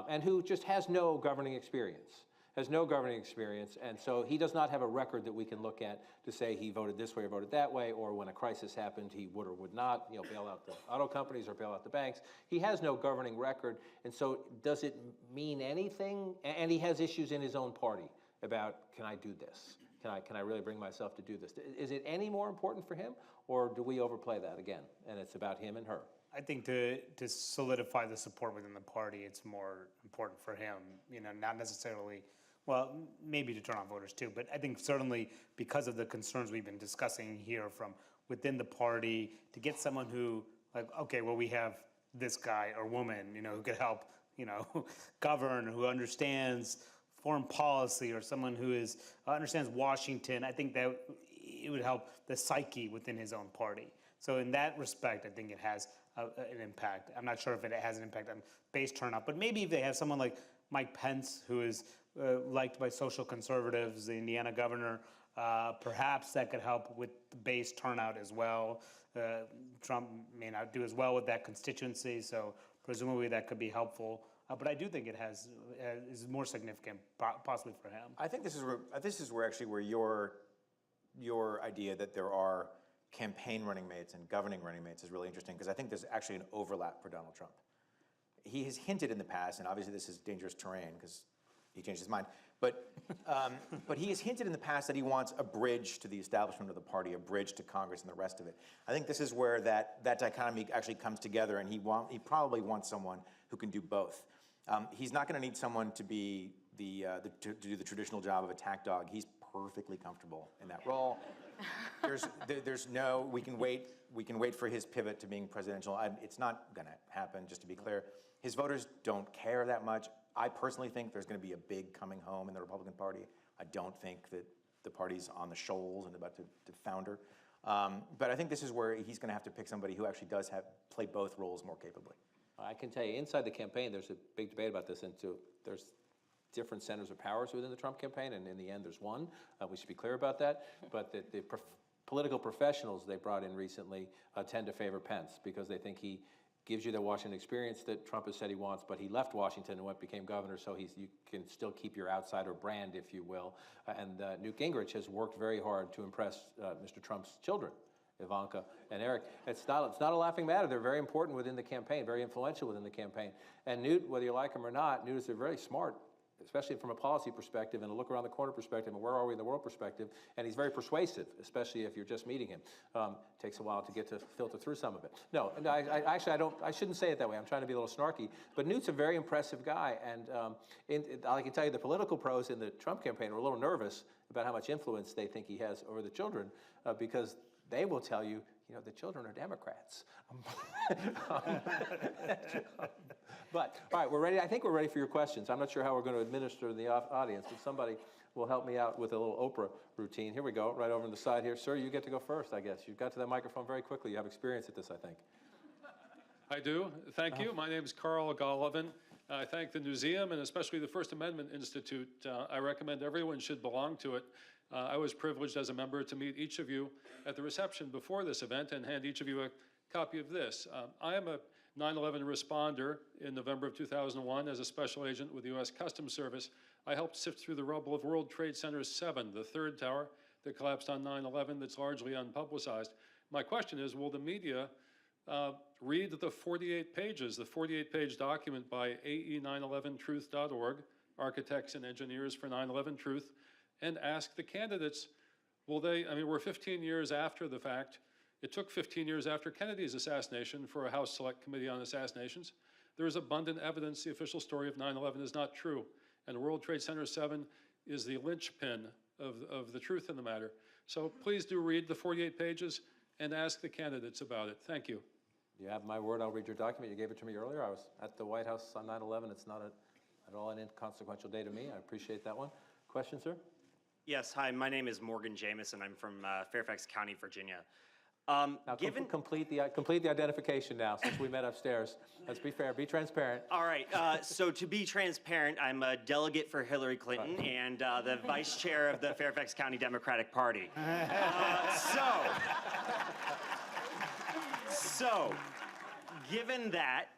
and who just has no governing experience. And so he does not have a record that we can look at to say he voted this way or voted that way, or when a crisis happened, he would or would not, bail out the auto companies or bail out the banks. He has no governing record, and so does it mean anything? And he has issues in his own party about, can I do this? Can I really bring myself to do this? Is it any more important for him, or do we overplay that again, and it's about him and her? I think to solidify the support within the party, it's more important for him, not necessarily, well, maybe to turn on voters too, but I think certainly because of the concerns we've been discussing here from within the party, to get someone who, like, okay, well, we have this guy or woman, who could help, govern, who understands foreign policy, or someone who understands Washington. I think that it would help the psyche within his own party. So in that respect, I think it has an impact. I'm not sure if it has an impact on base turnout, but maybe if they have someone like Mike Pence, who is liked by social conservatives, the Indiana governor, perhaps that could help with the base turnout as well. Trump may not do as well with that constituency, so presumably that could be helpful. But I do think it is more significant, possibly for him. I think this is where your idea that there are campaign running mates and governing running mates is really interesting, because I think there's actually an overlap for Donald Trump. He has hinted in the past, and obviously this is dangerous terrain because he changed his mind, but he has hinted in the past that he wants a bridge to the establishment of the party, a bridge to Congress and the rest of it. I think this is where that dichotomy actually comes together, and he probably wants someone who can do both. He's not going to need someone to be to do the traditional job of attack dog. He's perfectly comfortable in that role. There's no, we can wait for his pivot to being presidential. It's not going to happen, just to be clear. His voters don't care that much. I personally think there's going to be a big coming home in the Republican Party. I don't think that the party's on the shoals and about to founder. But I think this is where he's going to have to pick somebody who actually does play both roles more capably. I can tell you, inside the campaign, there's a big debate about this, and there's different centers of powers within the Trump campaign, and in the end, there's one. We should be clear about that. But the political professionals they brought in recently tend to favor Pence, because they think he gives you the Washington experience that Trump has said he wants, but he left Washington and became governor, so you can still keep your outsider brand, if you will. And Newt Gingrich has worked very hard to impress Mr. Trump's children, Ivanka and Eric. It's not a laughing matter. They're very important within the campaign, very influential within the campaign. And Newt, whether you like him or not, Newt is very smart, especially from a policy perspective and a look around the corner perspective and where are we in the world perspective. And he's very persuasive, especially if you're just meeting him. Takes a while to get to filter through some of it. No, I shouldn't say it that way. I'm trying to be a little snarky. But Newt's a very impressive guy. And I can tell you the political pros in the Trump campaign are a little nervous about how much influence they think he has over the children because they will tell you, the children are Democrats. But, all right, we're ready. I think we're ready for your questions. I'm not sure how we're going to administer the audience, but somebody will help me out with a little Oprah routine. Here we go, right over on the side here. Sir, you get to go first, I guess. You got to that microphone very quickly. You have experience at this, I think. I do. Thank you. My name is Carl Golovin. I thank the Newseum and especially the First Amendment Institute. I recommend everyone should belong to it. I was privileged as a member to meet each of you at the reception before this event and hand each of you a copy of this. I am a 9/11 responder in November of 2001 as a special agent with the U.S. Customs Service. I helped sift through the rubble of World Trade Center 7, the third tower that collapsed on 9/11 that's largely unpublicized. My question is, will the media read the 48 pages, the 48-page document by AE911truth.org, Architects and Engineers for 9/11 Truth, and ask the candidates, will they, we're 15 years after the fact. It took 15 years after Kennedy's assassination for a House Select Committee on Assassinations. There is abundant evidence the official story of 9/11 is not true, and World Trade Center 7 is the linchpin of the truth in the matter. So please do read the 48 pages and ask the candidates about it. Thank you. You have my word. I'll read your document. You gave it to me earlier. I was at the White House on 9/11. It's not at all an inconsequential day to me. I appreciate that one. Question, sir? Yes, hi, my name is Morgan Jamison. I'm from Fairfax County, Virginia. Now, complete the identification now, since we met upstairs. Let's be fair, be transparent. All right, so to be transparent, I'm a delegate for Hillary Clinton and the vice chair of the Fairfax County Democratic Party. So, given that,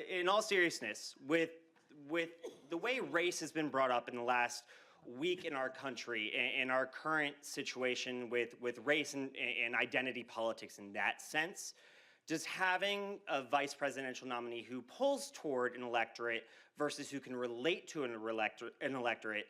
in all seriousness, with the way race has been brought up in the last week in our country, in our current situation with race and identity politics in that sense, does having a vice presidential nominee who pulls toward an electorate versus who can relate to an electorate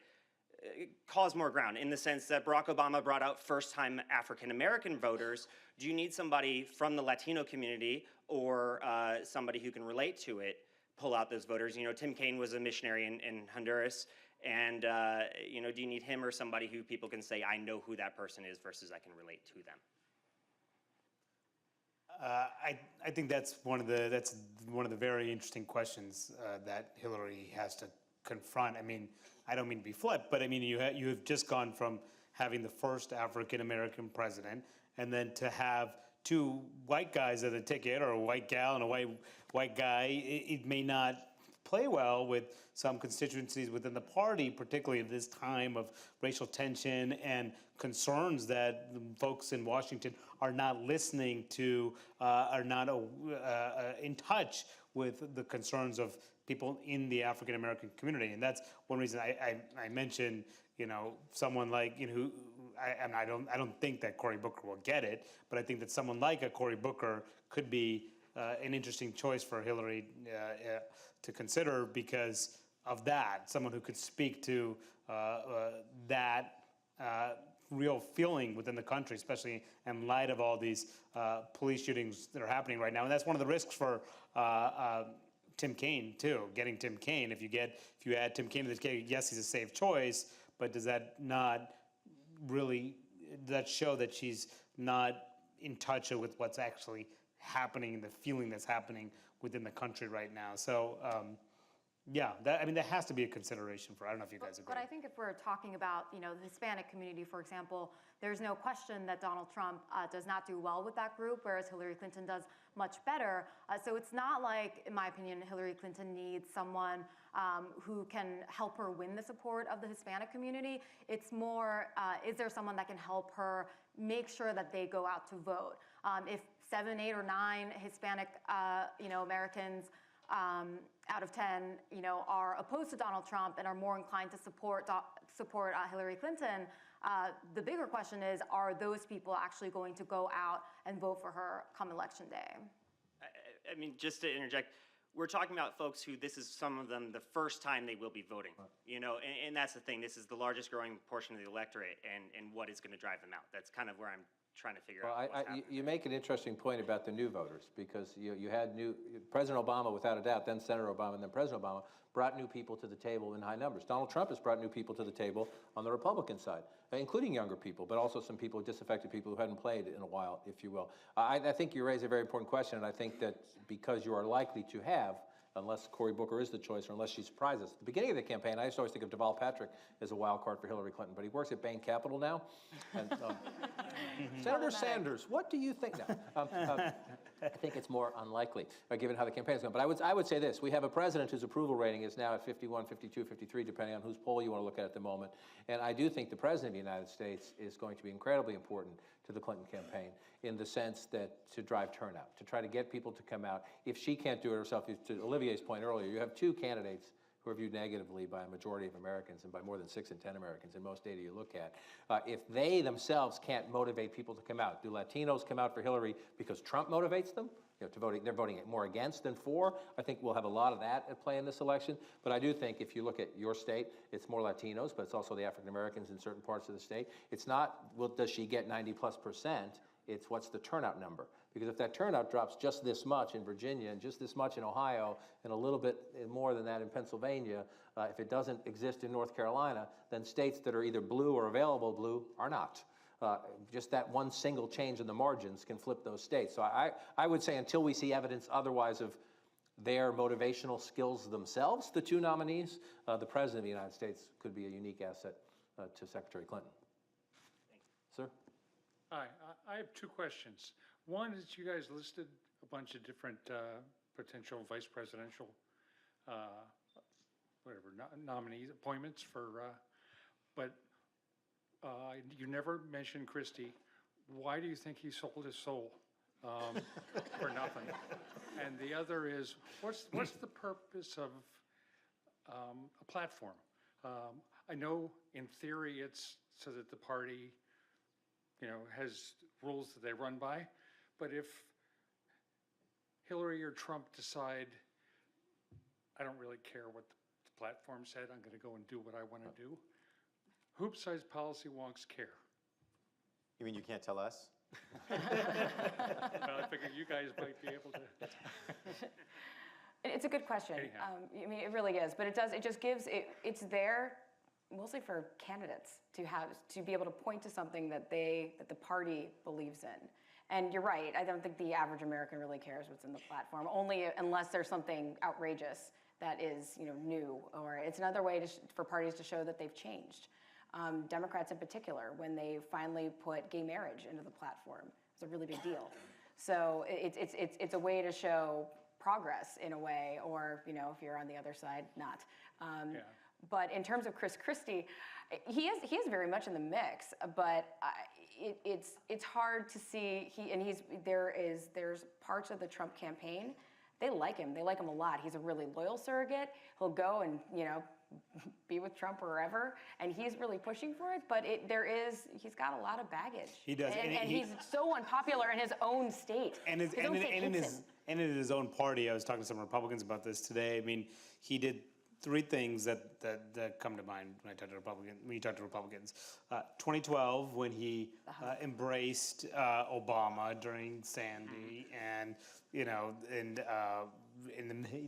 cause more ground, in the sense that Barack Obama brought out first-time African-American voters? Do you need somebody from the Latino community or somebody who can relate to it pull out those voters? Tim Kaine was a missionary in Honduras. And, do you need him or somebody who people can say, I know who that person is versus I can relate to them? I think that's one of the very interesting questions that Hillary has to confront. I don't mean to be flip, but you have just gone from having the first African-American president and then to have two white guys at the ticket, or a white gal and a white guy. It may not play well with some constituencies within the party, particularly at this time of racial tension and concerns that folks in Washington are not listening to, are not in touch with the concerns of people in the African American community. And that's one reason I mentioned, someone like, who, I don't think that Cory Booker will get it, but I think that someone like a Cory Booker could be an interesting choice for Hillary to consider because of that. Someone who could speak to that real feeling within the country, especially in light of all these police shootings that are happening right now. And that's one of the risks for Tim Kaine too. Getting Tim Kaine, if you add Tim Kaine to this case, yes, he's a safe choice, but does that not really, does that show that she's not in touch with what's actually happening, the feeling that's happening within the country right now? So, yeah, that has to be a consideration for, I don't know if you guys agree. But I think if we're talking about, the Hispanic community, for example, there's no question that Donald Trump does not do well with that group, whereas Hillary Clinton does much better. So it's not like, in my opinion, Hillary Clinton needs someone who can help her win the support of the Hispanic community. It's more, is there someone that can help her make sure that they go out to vote? If 7, 8, or 9 Hispanic, Americans out of 10, are opposed to Donald Trump and are more inclined to support Hillary Clinton. The bigger question is, are those people actually going to go out and vote for her come election day? I mean, just to interject, we're talking about folks who this is some of them the first time they will be voting, and that's the thing. This is the largest growing portion of the electorate, and what is going to drive them out. That's kind of where I'm trying to figure out what's happening. You make an interesting point about the new voters, because you had President Obama, without a doubt, then Senator Obama, and then President Obama, brought new people to the table in high numbers. Donald Trump has brought new people to the table on the Republican side, including younger people, but also some people, disaffected people who hadn't played in a while, if you will. I think you raise a very important question, and I think that because you are likely to have, unless Cory Booker is the choice or unless she surprises us. At the beginning of the campaign, I used to always think of Deval Patrick as a wild card for Hillary Clinton, but he works at Bain Capital now. And, Senator Sanders, what do you think now? I think it's more unlikely, given how the campaign is going. But I would say this. We have a president whose approval rating is now at 51, 52, 53, depending on whose poll you want to look at the moment. And I do think the president of the United States is going to be incredibly important to the Clinton campaign in the sense that to drive turnout, to try to get people to come out. If she can't do it herself, to Olivier's point earlier, you have two candidates who are viewed negatively by a majority of Americans and by more than 6 in 10 Americans in most data you look at. If they themselves can't motivate people to come out, do Latinos come out for Hillary because Trump motivates them? To voting, they're voting more against than for. I think we'll have a lot of that at play in this election. But I do think if you look at your state, it's more Latinos, but it's also the African Americans in certain parts of the state. It's not, well, does she get 90+%? It's what's the turnout number? Because if that turnout drops just this much in Virginia and just this much in Ohio and a little bit more than that in Pennsylvania, if it doesn't exist in North Carolina, then states that are either blue or available blue are not. Just that one single change in the margins can flip those states. So I would say until we see evidence otherwise of their motivational skills themselves, the two nominees, the President of the United States could be a unique asset to Secretary Clinton. Sir? Hi, I have two questions. One is you guys listed a bunch of different potential vice presidential nominees, appointments for, but you never mentioned Christie. Why do you think he sold his soul for nothing? And the other is, what's the purpose of a platform? I know in theory it's so that the party, has rules that they run by, but if Hillary or Trump decide, I don't really care what the platform said, I'm going to go and do what I want to do, hoop-sized policy wonks care. You mean you can't tell us? Well, I figured you guys might be able to. It's a good question. Anyhow. I mean, it really is, but it just gives, it's there mostly for candidates to be able to point to something that the party believes in. And you're right, I don't think the average American really cares what's in the platform, only unless there's something outrageous that is, new, or it's another way for parties to show that they've changed. Democrats in particular, when they finally put gay marriage into the platform, it's a really big deal. So it's a way to show progress in a way, or if you're on the other side, not. Yeah. But in terms of Christie, he is very much in the mix. But it's hard to see. There's parts of the Trump campaign. They like him. They like him a lot. He's a really loyal surrogate. He'll go and be with Trump wherever, and he's really pushing for it. But he's got a lot of baggage. He does, and he's so unpopular in his own state. And in his own party. I was talking to some Republicans about this today. I mean, he did three things that come to mind when you talk to Republicans. 2012, when he embraced Obama during Sandy, and in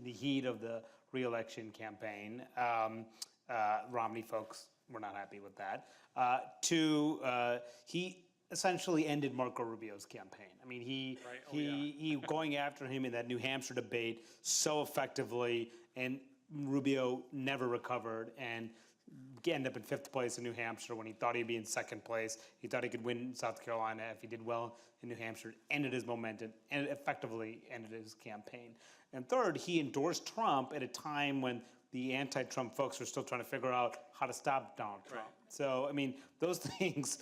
the heat of the re-election campaign, Romney folks were not happy with that. Two, he essentially ended Marco Rubio's campaign. I mean, he going after him in that New Hampshire debate so effectively, and Rubio never recovered and ended up in 5th place in New Hampshire when he thought he'd be in 2nd place. He thought he could win South Carolina if he did well in New Hampshire, ended his momentum, and effectively ended his campaign. And third, he endorsed Trump at a time when the anti-Trump folks were still trying to figure out how to stop Donald Trump. Right. So, I mean, those things,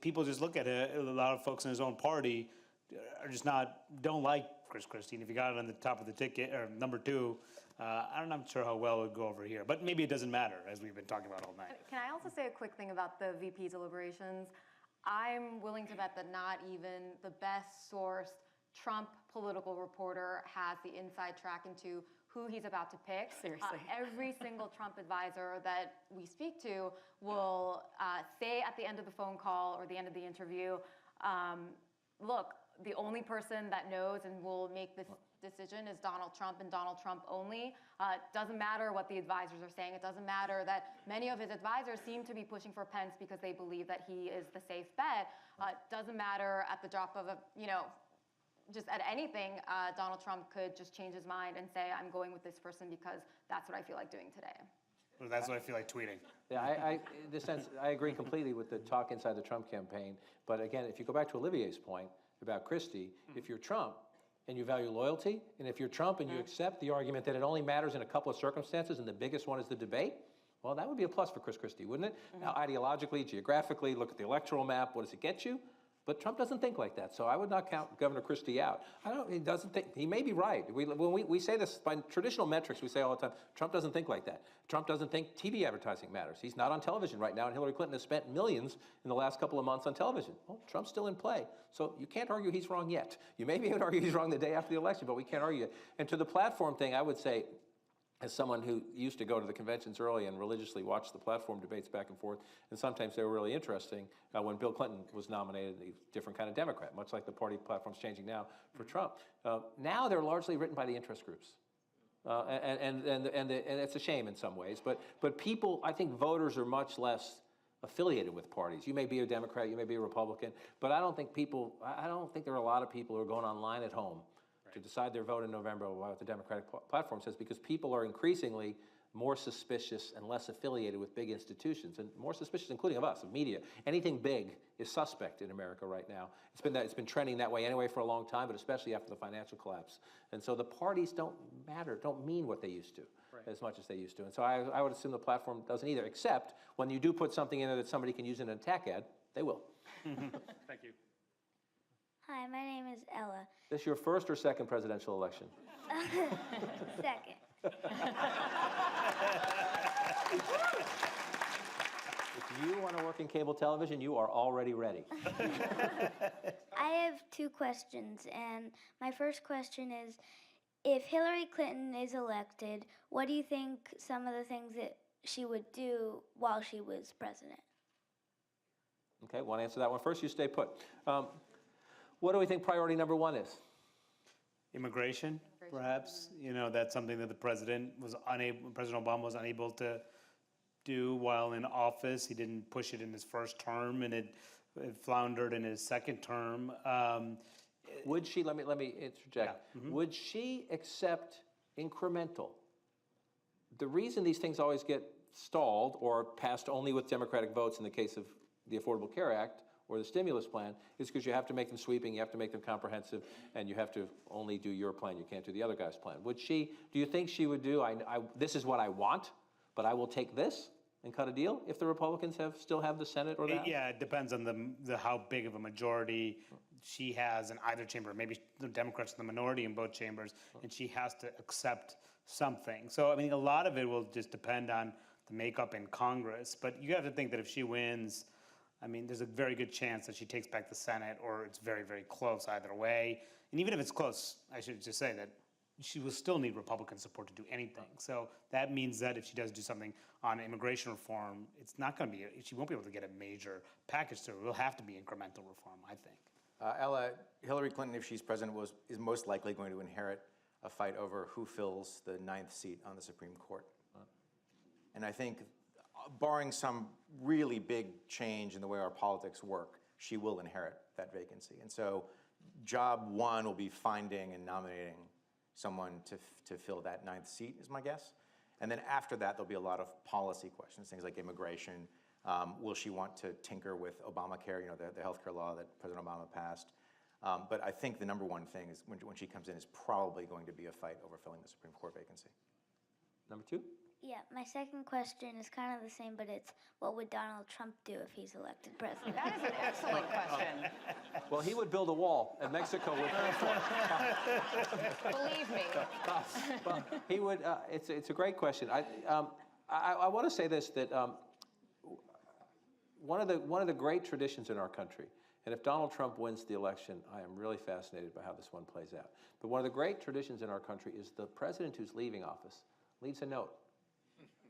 people just look at it, a lot of folks in his own party, are just don't like Chris Christie. And if you got it on the top of the ticket, or number 2, I'm not sure how well it would go over here. But maybe it doesn't matter, as we've been talking about all night. Can I also say a quick thing about the VP deliberations? I'm willing to bet that not even the best sourced Trump political reporter has the inside track into who he's about to pick. Seriously. Every single Trump advisor that we speak to will say at the end of the phone call or the end of the interview, look, the only person that knows and will make this decision is Donald Trump and Donald Trump only. It doesn't matter what the advisors are saying. It doesn't matter that many of his advisors seem to be pushing for Pence because they believe that he is the safe bet. It doesn't matter at the drop of a, just at anything, Donald Trump could just change his mind and say, I'm going with this person because that's what I feel like doing today. Well, that's what I feel like tweeting. Yeah, in this sense, I agree completely with the talk inside the Trump campaign. But again, if you go back to Olivier's point about Christie, if you're Trump and you value loyalty, and if you're Trump and you accept the argument that it only matters in a couple of circumstances and the biggest one is the debate, well, that would be a plus for Chris Christie, wouldn't it? Now, ideologically, geographically, look at the electoral map, what does it get you? But Trump doesn't think like that, so I would not count Governor Christie out. He doesn't think, he may be right. When we say this, by traditional metrics, we say all the time, Trump doesn't think like that. Trump doesn't think TV advertising matters. He's not on television right now, and Hillary Clinton has spent millions in the last couple of months on television. Well, Trump's still in play, so you can't argue he's wrong yet. You may be able to argue he's wrong the day after the election, but we can't argue it. And to the platform thing, I would say, as someone who used to go to the conventions early and religiously watch the platform debates back and forth, and sometimes they were really interesting. When Bill Clinton was nominated, a different kind of Democrat, much like the party platform's changing now for Trump. Now they're largely written by the interest groups. And it's a shame in some ways, but people, I think voters are much less affiliated with parties. You may be a Democrat, you may be a Republican, but I don't think there are a lot of people who are going online at home to decide their vote in November what the Democratic platform says, because people are increasingly more suspicious and less affiliated with big institutions, and more suspicious, including of us, of media. Anything big is suspect in America right now. It's been trending that way anyway for a long time, but especially after the financial collapse. And so the parties don't mean what they used to, as much as they used to. And so I would assume the platform doesn't either, except when you do put something in there that somebody can use in an attack ad, they will. Thank you. Hi, my name is Ella. This your first or second presidential election? Second. If you want to work in cable television, you are already ready. I have 2 questions, and my first question is, if Hillary Clinton is elected, what do you think some of the things that she would do while she was president? Okay, want to answer that one first? You stay put. What do we think priority number 1 is? Immigration, perhaps. That's something that President Obama was unable to do while in office. He didn't push it in his first term, and it floundered in his second term. Would she, let me interject, would she accept incremental? The reason these things always get stalled or passed only with Democratic votes in the case of the Affordable Care Act or the stimulus plan is because you have to make them sweeping, you have to make them comprehensive, and you have to only do your plan. You can't do the other guy's plan. Would she, do you think she would do, this is what I want, but I will take this and cut a deal if the Republicans still have the Senate or the House? Yeah, it depends on how big of a majority she has in either chamber. Maybe the Democrats are the minority in both chambers, and she has to accept something. So, a lot of it will just depend on the makeup in Congress. But you have to think that if she wins, there's a very good chance that she takes back the Senate, or it's very, very close either way. And even if it's close, I should just say that she will still need Republican support to do anything. So that means that if she does do something on immigration reform, it's not going to be, she won't be able to get a major package through. It will have to be incremental reform, I think. Ella, Hillary Clinton, if she's president, is most likely going to inherit a fight over who fills the 9th seat on the Supreme Court. And I think, barring some really big change in the way our politics work, she will inherit that vacancy. And so job 1 will be finding and nominating someone to fill that 9th seat, is my guess. And then after that, there'll be a lot of policy questions, things like immigration. Will she want to tinker with Obamacare, the health care law that President Obama passed? But I think the number 1 thing is when she comes in is probably going to be a fight over filling the Supreme Court vacancy. Number 2? Yeah, my second question is kind of the same, but it's what would Donald Trump do if he's elected president? That is an excellent question. Well, he would build a wall, and Mexico would pay for it. Believe me. Well, he would. It's a great question. I want to say this, that one of the great traditions in our country, and if Donald Trump wins the election, I am really fascinated by how this one plays out. But one of the great traditions in our country is the president who's leaving office leaves a note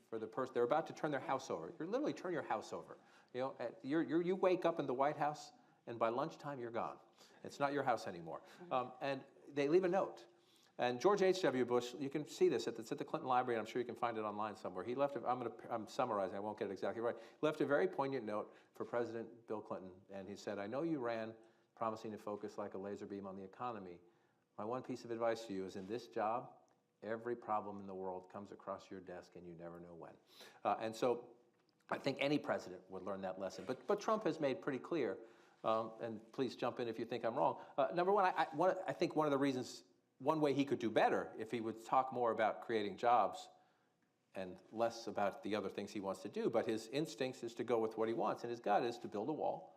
for the person. They're about to turn their house over. You're literally turn your house over. You know, you wake up in the White House, and by lunchtime you're gone. It's not your house anymore. And they leave a note. And George H.W. Bush, you can see this, it's at the Clinton Library, and I'm sure you can find it online somewhere. He left, I'm summarizing, I won't get it exactly right. He left a very poignant note for President Bill Clinton, and he said, I know you ran promising to focus like a laser beam on the economy. My one piece of advice to you is in this job, every problem in the world comes across your desk and you never know when. And so I think any president would learn that lesson. But Trump has made pretty clear, and please jump in if you think I'm wrong. Number one, I think one of the reasons, one way he could do better if he would talk more about creating jobs and less about the other things he wants to do, but his instincts is to go with what he wants, and his gut is to build a wall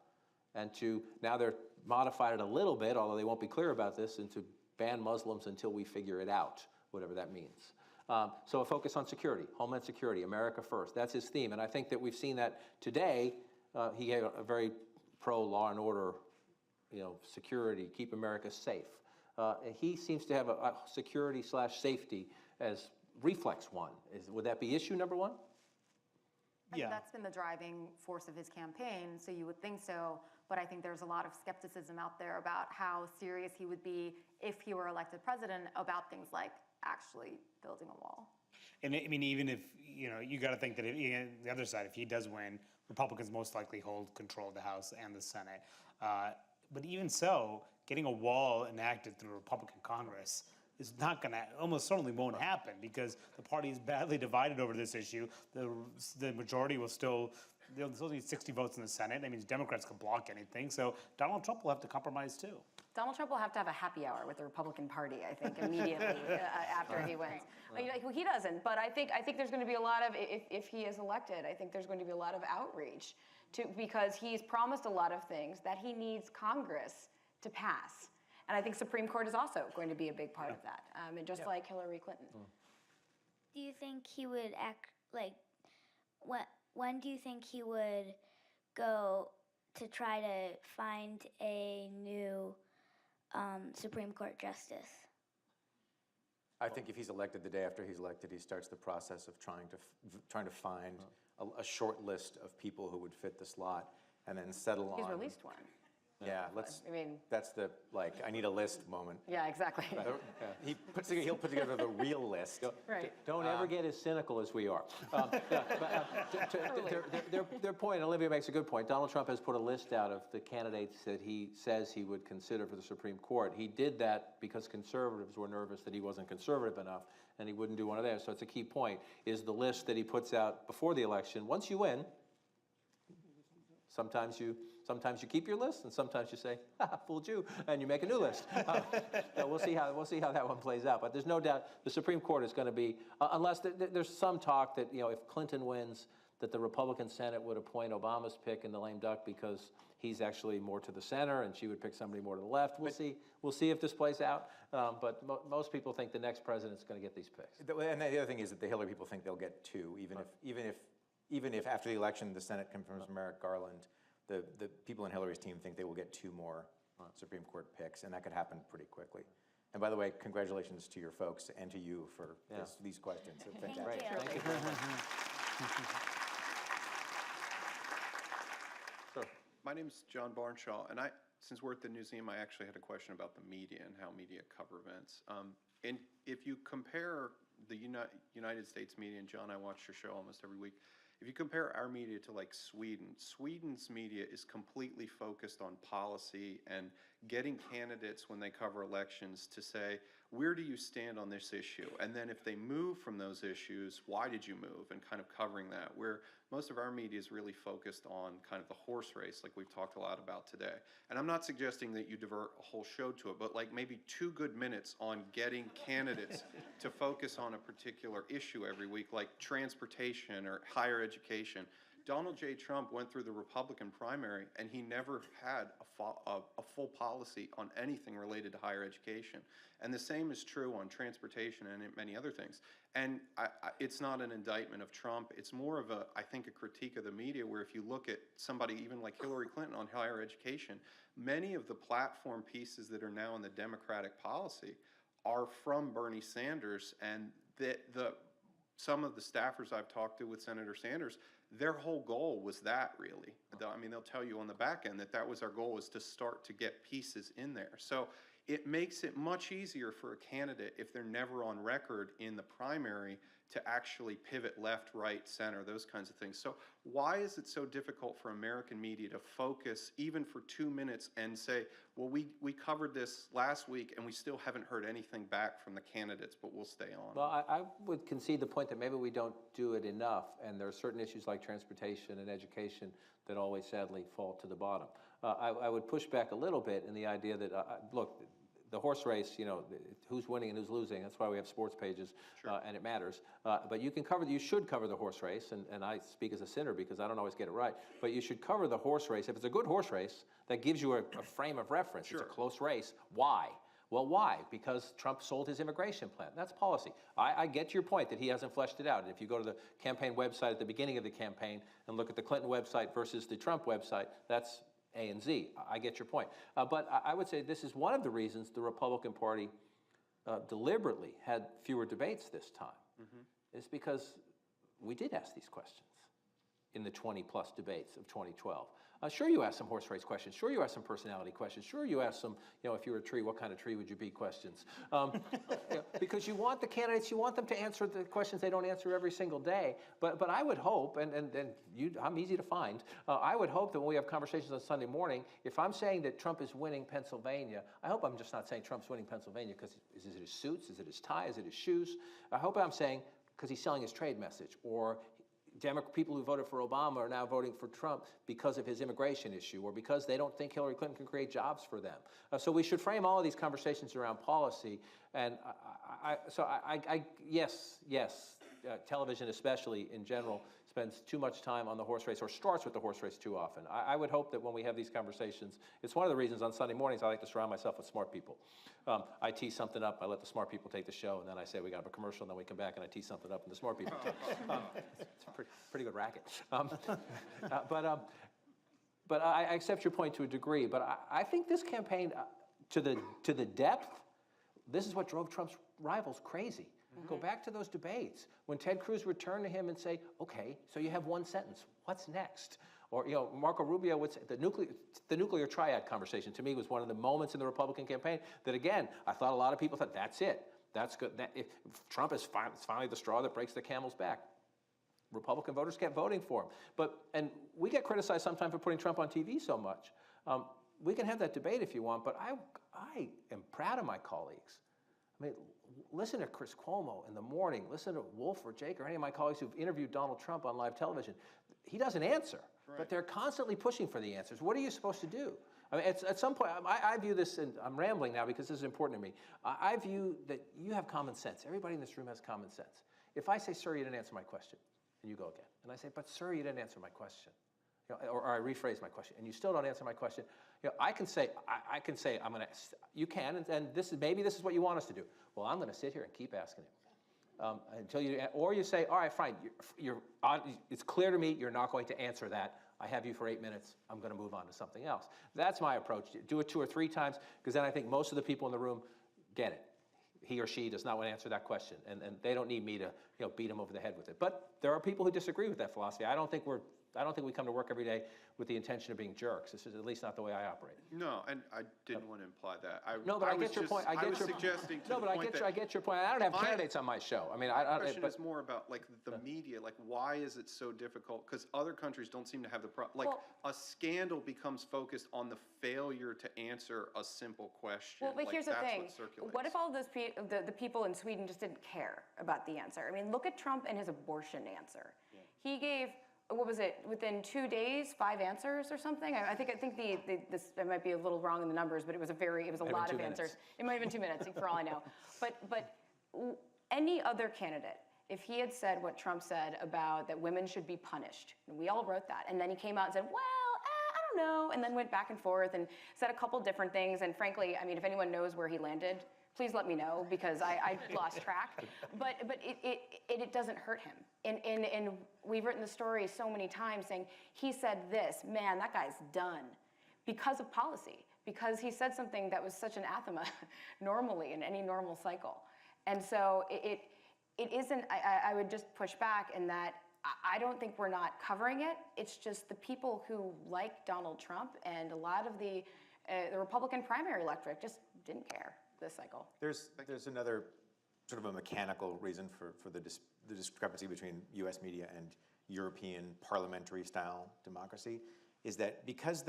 and to, now they're modified it a little bit, although they won't be clear about this, and to ban Muslims until we figure it out, whatever that means. So a focus on security, Homeland Security, America first, that's his theme, and I think that we've seen that today. He had a very pro-law and order, security, keep America safe. He seems to have a security/safety as reflex one. Would that be issue number one? I think that's been the driving force of his campaign, so you would think so, but I think there's a lot of skepticism out there about how serious he would be if he were elected president about things like actually building a wall. And I mean, even if, you got to think that the other side, if he does win, Republicans most likely hold control of the House and the Senate. But even so, getting a wall enacted through a Republican Congress is not going to, almost certainly won't happen because the party is badly divided over this issue. The majority will they'll still need 60 votes in the Senate. That means Democrats can block anything. So Donald Trump will have to compromise too. Donald Trump will have to have a happy hour with the Republican Party, I think, immediately after he wins. He doesn't, but I think there's going to be a lot of, if he is elected, I think there's going to be a lot of outreach because he's promised a lot of things that he needs Congress to pass. And I think Supreme Court is also going to be a big part of that, and just like Hillary Clinton. Do you think he would act, when do you think he would go to try to find a new Supreme Court justice? I think if he's elected, the day after he's elected, he starts the process of trying to find a short list of people who would fit the slot and then settle on. He's released one. Yeah, that's the, I need a list moment. Yeah, exactly. He'll put together the real list. Right. Don't ever get as cynical as we are. Their point, Olivia makes a good point. Donald Trump has put a list out of the candidates that he says he would consider for the Supreme Court. He did that because conservatives were nervous that he wasn't conservative enough and he wouldn't do one of theirs. So it's a key point, is the list that he puts out before the election. Once you win, sometimes you keep your list, and sometimes you say, fooled you, and you make a new list. So we'll see how that one plays out. But there's no doubt the Supreme Court is going to be, unless there's some talk that, if Clinton wins, that the Republican Senate would appoint Obama's pick in the lame duck because he's actually more to the center, and she would pick somebody more to the left. We'll see if this plays out. But most people think the next president's going to get these picks. And the other thing is that the Hillary people think they'll get two, even if after the election the Senate confirms Merrick Garland. The people in Hillary's team think they will get two more Supreme Court picks, and that could happen pretty quickly. And by the way, congratulations to your folks and to you for these questions. They're fantastic. Thank you very much. Sure. My name's John Barnshaw, and since we're at the Newseum, I actually had a question about the media and how media cover events. And if you compare the United States media, and John, I watch your show almost every week. If you compare our media to Sweden's media is completely focused on policy and getting candidates when they cover elections to say, where do you stand on this issue? And then if they move from those issues, why did you move? And kind of covering that, where most of our media is really focused on kind of the horse race, like we've talked a lot about today. And I'm not suggesting that you divert a whole show to it, but like maybe 2 good minutes on getting candidates to focus on a particular issue every week, like transportation or higher education. Donald J. Trump went through the Republican primary and he never had a full policy on anything related to higher education. And the same is true on transportation and many other things. And it's not an indictment of Trump. It's more of I think, a critique of the media, where if you look at somebody even like Hillary Clinton on higher education, many of the platform pieces that are now in the Democratic policy are from Bernie Sanders, and some of the staffers I've talked to with Senator Sanders, their whole goal was that, really. I mean, they'll tell you on the back end that was our goal, is to start to get pieces in there. So it makes it much easier for a candidate, if they're never on record in the primary, to actually pivot left, right, center, those kinds of things. So why is it so difficult for American media to focus even for 2 minutes and say, well, we covered this last week and we still haven't heard anything back from the candidates, but we'll stay on? Well, I would concede the point that maybe we don't do it enough, and there are certain issues like transportation and education that always sadly fall to the bottom. I would push back a little bit in the idea that, look, the horse race, you know, who's winning and who's losing, that's why we have sports pages, and it matters. But you should cover the horse race, and I speak as a sinner because I don't always get it right, but you should cover the horse race. If it's a good horse race, that gives you a frame of reference. It's a close race. Why? Well, why? Because Trump sold his immigration plan. That's policy. I get your point that he hasn't fleshed it out. And if you go to the campaign website at the beginning of the campaign and look at the Clinton website versus the Trump website, that's A and Z. I get your point. But I would say this is one of the reasons the Republican Party deliberately had fewer debates this time. It's because we did ask these questions in the 20-plus debates of 2012. Sure, you asked some horse race questions. Sure, you asked some personality questions. Sure, you asked some, you know, if you were a tree, what kind of tree would you be questions. Because you want the candidates, you want them to answer the questions they don't answer every single day. But I would hope, and I'm easy to find, I would hope that when we have conversations on Sunday morning, if I'm saying that Trump is winning Pennsylvania, I hope I'm just not saying Trump's winning Pennsylvania because is it his suits, is it his tie, is it his shoes? I hope I'm saying because he's selling his trade message, or people who voted for Obama are now voting for Trump because of his immigration issue, or because they don't think Hillary Clinton can create jobs for them. So we should frame all of these conversations around policy. And yes, television especially in general spends too much time on the horse race, or starts with the horse race too often. I would hope that when we have these conversations, it's one of the reasons on Sunday mornings I like to surround myself with smart people. I tee something up, I let the smart people take the show, and then I say we got a commercial, and then we come back and I tee something up and the smart people take it's a pretty good racket. But I accept your point to a degree, but I think this campaign, to the depth, this is what drove Trump's rivals crazy. Go back to those debates when Ted Cruz would turn to him and say, okay, so you have one sentence, what's next? Or, you know, Marco Rubio would say, the nuclear triad conversation to me was one of the moments in the Republican campaign that, again, I thought a lot of people thought, that's it, that's good. If Trump is finally the straw that breaks the camel's back. Republican voters kept voting for him. And we get criticized sometimes for putting Trump on TV so much. We can have that debate if you want, but I am proud of my colleagues. I mean, listen to Chris Cuomo in the morning, listen to Wolf or Jake or any of my colleagues who've interviewed Donald Trump on live television. He doesn't answer, but they're constantly pushing for the answers. What are you supposed to do? I mean, at some point, I view this, and I'm rambling now because this is important to me. I view that you have common sense. Everybody in this room has common sense. If I say, sir, you didn't answer my question, and you go again, and I say, but sir, you didn't answer my question, you know, or I rephrase my question, and you still don't answer my question, you know, I can say, I'm going to, you can, and maybe this is what you want us to do. Well, I'm going to sit here and keep asking him until you, or you say, all right, fine, it's clear to me you're not going to answer that. I have you for 8 minutes. I'm going to move on to something else. That's my approach. Do it 2 or 3 times, because then I think most of the people in the room get it. He or she does not want to answer that question, and they don't need me to, beat him over the head with it. But there are people who disagree with that philosophy. I don't think we come to work every day with the intention of being jerks. This is at least not the way I operate. No, and I didn't want to imply that. No, but I get your point. I was suggesting to the point that I get your point. I don't have candidates on my show. I mean, the question is more about like the media. Like, why is it so difficult? Because other countries don't seem to have the problem. Like, a scandal becomes focused on the failure to answer a simple question. Well, but like, here's the that's thing. What circulates. What if all those the people in Sweden just didn't care about the answer? I mean, look at Trump and his abortion answer. Yeah. He gave, what was it, within 2 days, 5 answers or something? I think this, I might be a little wrong in the numbers, but it was a lot of answers. It might have been 2 minutes, for all I know. But any other candidate, if he had said what Trump said about that women should be punished, and we all wrote that, and then he came out and said, well, I don't know, and then went back and forth and said a couple different things, and frankly, I mean, if anyone knows where he landed, please let me know, because I lost track. But it doesn't hurt him. And we've written the story so many times saying, he said this, man, that guy's done, because of policy, because he said something that was such an anathema normally in any normal cycle. And so it isn't, I would just push back in that I don't think we're not covering it. It's just the people who like Donald Trump and a lot of the Republican primary electorate just didn't care this cycle. There's another sort of a mechanical reason for the discrepancy between US media and European parliamentary style democracy, is that because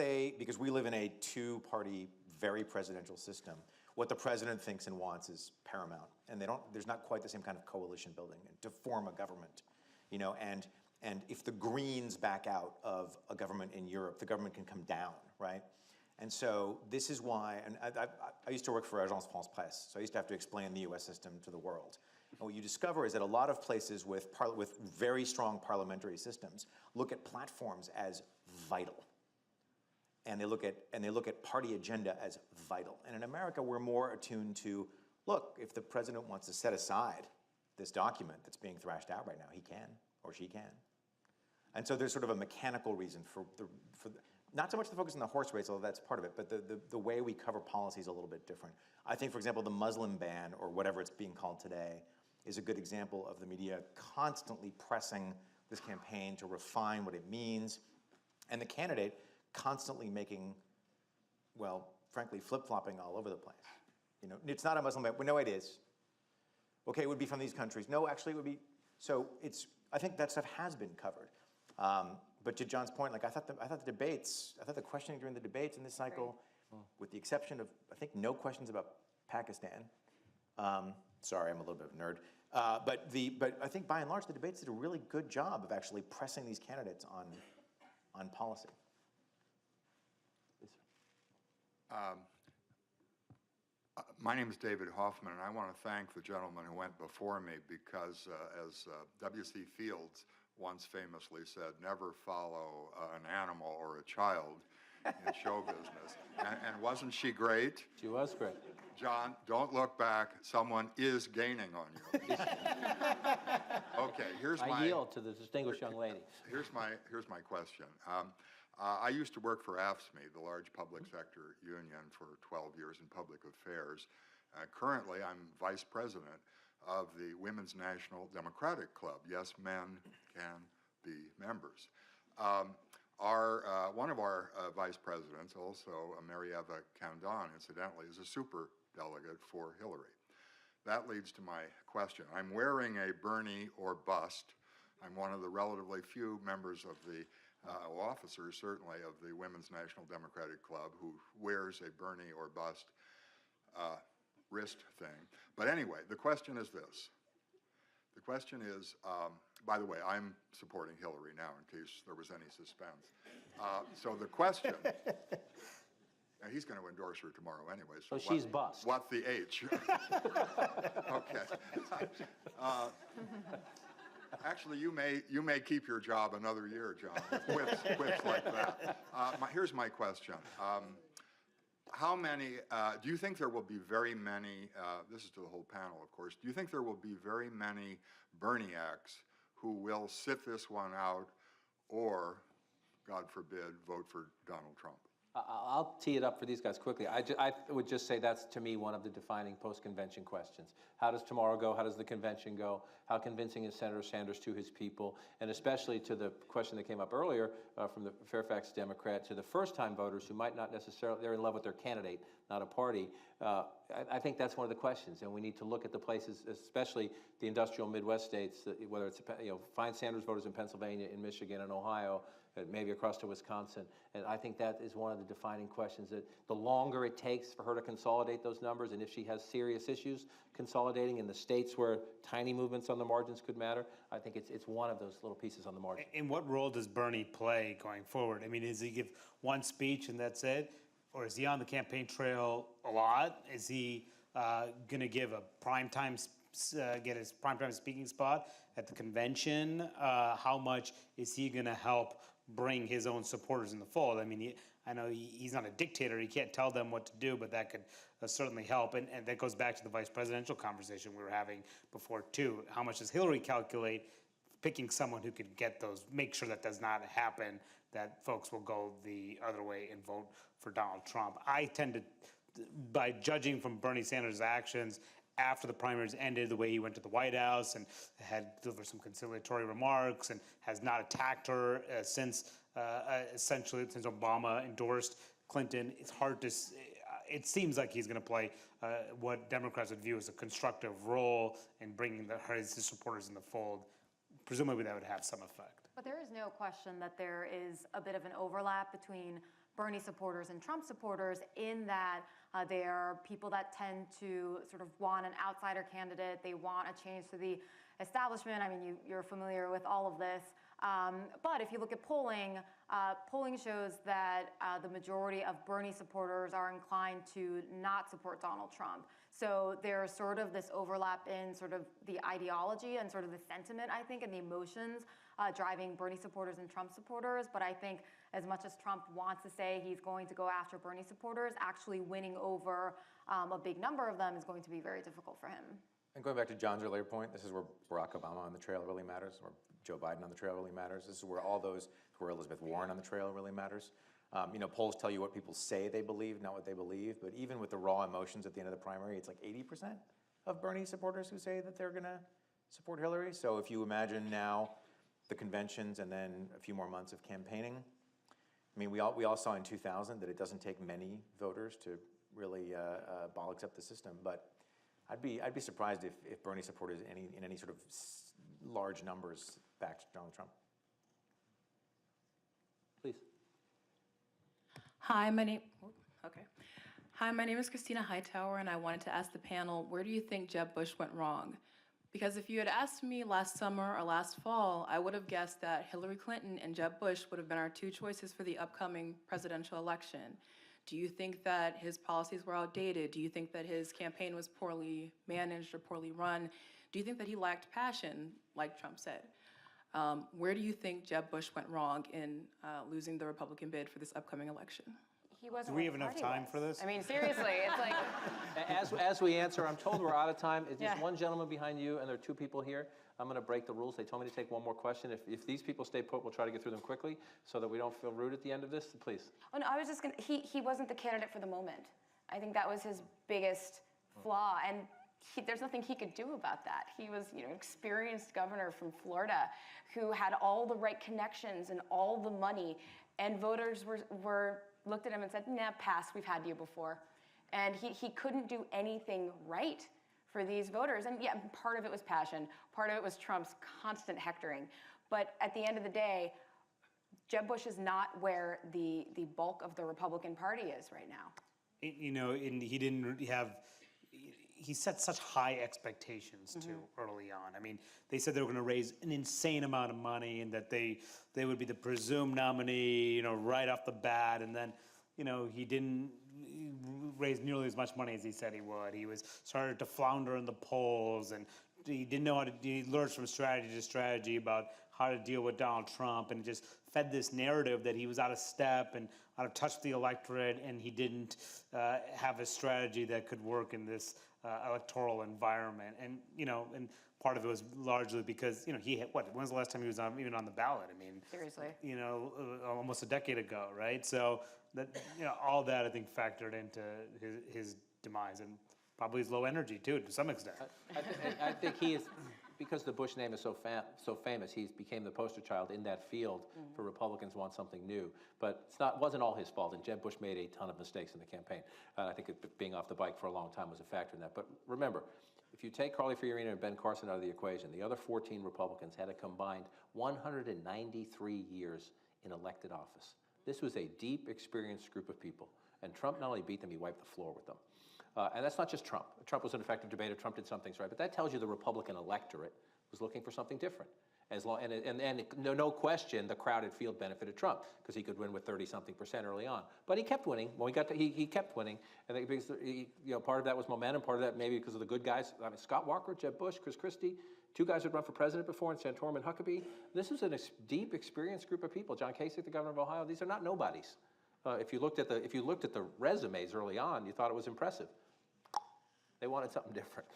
we live in a 2-party, very presidential system, what the president thinks and wants is paramount, and there's not quite the same kind of coalition building to form a government, and if the Greens back out of a government in Europe, the government can come down, right? And so this is why, and I used to work for Agence France-Presse, so I used to have to explain the US system to the world. And what you discover is that a lot of places with very strong parliamentary systems look at platforms as vital. And they look at party agenda as vital. And in America, we're more attuned to, look, if the president wants to set aside this document that's being thrashed out right now, he can, or she can. And so there's sort of a mechanical reason for not so much the focus on the horse race, although that's part of it, but the way we cover policy is a little bit different. I think, for example, the Muslim ban, or whatever it's being called today, is a good example of the media constantly pressing this campaign to refine what it means, and the candidate constantly making, well, frankly, flip-flopping all over the place. It's not a Muslim ban. Well, no, it is. Okay, it would be from these countries. No, actually, it would be. So I think that stuff has been covered. But to John's point, like I thought the questioning during the debates in this cycle, with the exception of, I think, no questions about Pakistan. Sorry, I'm a little bit of a nerd. But I think by and large, the debates did a really good job of actually pressing these candidates on policy. My name is David Hoffman, and I want to thank the gentleman who went before me because, as W.C. Fields once famously said, never follow an animal or a child in show business. And wasn't she great? She was great. John, don't look back. Someone is gaining on you. Okay, I yield to the distinguished young lady. Here's my question. I used to work for AFSCME, the large public sector union, for 12 years in public affairs. Currently, I'm vice president of the Women's National Democratic Club. Yes, men can be members. One of our vice presidents, also Mary-Eva Candon, incidentally, is a super delegate for Hillary. That leads to my question. I'm wearing a Bernie or bust. I'm one of the relatively few members of the officers, certainly, of the Women's National Democratic Club who wears a Bernie or bust wrist thing. But anyway, the question is this. The question is, by the way, I'm supporting Hillary now in case there was any suspense. So the question, and he's going to endorse her tomorrow anyway. So she's bust. What's the H? Okay. Actually, you may keep your job another year, John, with quips like that. Here's my question. How many, do you think there will be very many, this is to the whole panel, of course, do you think there will be very many Berniacs who will sit this one out or, God forbid, vote for Donald Trump? I'll tee it up for these guys quickly. I would just say that's, to me, one of the defining post-convention questions. How does tomorrow go? How does the convention go? How convincing is Senator Sanders to his people? And especially to the question that came up earlier from the Fairfax Democrat, to the first-time voters who might not necessarily, they're in love with their candidate, not a party. I think that's one of the questions, and we need to look at the places, especially the industrial Midwest states, whether it's, find Sanders voters in Pennsylvania, in Michigan, and Ohio, maybe across to Wisconsin. And I think that is one of the defining questions, that the longer it takes for her to consolidate those numbers, and if she has serious issues consolidating in the states where tiny movements on the margins could matter, I think it's one of those little pieces on the margin. And what role does Bernie play going forward? I mean, does he give one speech and that's it? Or is he on the campaign trail a lot? Is he going to give a get his primetime speaking spot at the convention? How much is he going to help bring his own supporters in the fold? I mean, I know he's not a dictator. He can't tell them what to do, but that could certainly help. And that goes back to the vice presidential conversation we were having before, too. How much does Hillary calculate picking someone who could get those, make sure that does not happen, that folks will go the other way and vote for Donald Trump? I tend to, by judging from Bernie Sanders' actions after the primaries ended, the way he went to the White House and had delivered some conciliatory remarks and has not attacked her since Obama endorsed Clinton, it's hard to, it seems like he's going to play what Democrats would view as a constructive role in bringing his supporters in the fold. Presumably that would have some effect. But there is no question that there is a bit of an overlap between Bernie supporters and Trump supporters, in that they are people that tend to sort of want an outsider candidate. They want a change to the establishment. I mean, you're familiar with all of this. But if you look at polling, polling shows that the majority of Bernie supporters are inclined to not support Donald Trump. So there's sort of this overlap in sort of the ideology and sort of the sentiment, I think, and the emotions driving Bernie supporters and Trump supporters. But I think as much as Trump wants to say he's going to go after Bernie supporters, actually winning over a big number of them is going to be very difficult for him. And going back to John's earlier point, this is where Barack Obama on the trail really matters, or Joe Biden on the trail really matters. This is where where Elizabeth Warren on the trail really matters. Polls tell you what people say they believe, not what they believe. But even with the raw emotions at the end of the primary, it's like 80% of Bernie supporters who say that they're going to support Hillary. So if you imagine now the conventions and then a few more months of campaigning, I mean, we all saw in 2000 that it doesn't take many voters to really bollocks up the system. But I'd be surprised if Bernie supporters in any sort of large numbers backed Donald Trump. Please. Hi, my name is Christina Hightower, and I wanted to ask the panel, where do you think Jeb Bush went wrong? Because if you had asked me last summer or last fall, I would have guessed that Hillary Clinton and Jeb Bush would have been our two choices for the upcoming presidential election. Do you think that his policies were outdated? Do you think that his campaign was poorly managed or poorly run? Do you think that he lacked passion, like Trump said? Where do you think Jeb Bush went wrong in losing the Republican bid for this upcoming election? He wasn't. Do we have enough time for this? I mean, seriously, it's like. As we answer, I'm told we're out of time. It's just one gentleman behind you, and there are two people here. I'm going to break the rules. They told me to take one more question. If these people stay put, we'll try to get through them quickly so that we don't feel rude at the end of this. Please. Oh, no, I was just going to, he wasn't the candidate for the moment. I think that was his biggest flaw, and there's nothing he could do about that. He was, an experienced governor from Florida who had all the right connections and all the money, and voters were looked at him and said, nah, pass, we've had you before. And he couldn't do anything right for these voters. And yeah, part of it was passion. Part of it was Trump's constant hectoring. But at the end of the day, Jeb Bush is not where the bulk of the Republican Party is right now. And he didn't have, he set such high expectations too early on. I mean, they said they were going to raise an insane amount of money and that they would be the presumed nominee, right off the bat. And then, he didn't raise nearly as much money as he said he would. He started to flounder in the polls, and he didn't know he lurched from strategy to strategy about how to deal with Donald Trump, and just fed this narrative that he was out of step and out of touch with the electorate, and he didn't have a strategy that could work in this electoral environment. And, and part of it was largely because, he had, when was the last time he was even on the ballot? I mean, Seriously. Almost a decade ago, right? So that, all that I think factored into his demise, and probably his low energy too, to some extent. I think he is, because the Bush name is so famous, he became the poster child in that field for Republicans want something new. But wasn't all his fault, and Jeb Bush made a ton of mistakes in the campaign. I think being off the bike for a long time was a factor in that. But remember, if you take Carly Fiorina and Ben Carson out of the equation, the other 14 Republicans had a combined 193 years in elected office. This was a deep, experienced group of people. And Trump not only beat them, he wiped the floor with them. And that's not just Trump. Trump was an effective debater. Trump did some things right. But that tells you the Republican electorate was looking for something different. No question, the crowded field benefited Trump because he could win with 30-something% early on. But he kept winning. When he kept winning, and because part of that was momentum, part of that maybe because of the good guys. I mean, Scott Walker, Jeb Bush, Christie, two guys who'd run for president before, and Santorum and Huckabee. This is a deep, experienced group of people. John Kasich, the governor of Ohio. These are not nobodies. If you looked at the resumes early on, you thought it was impressive. They wanted something different.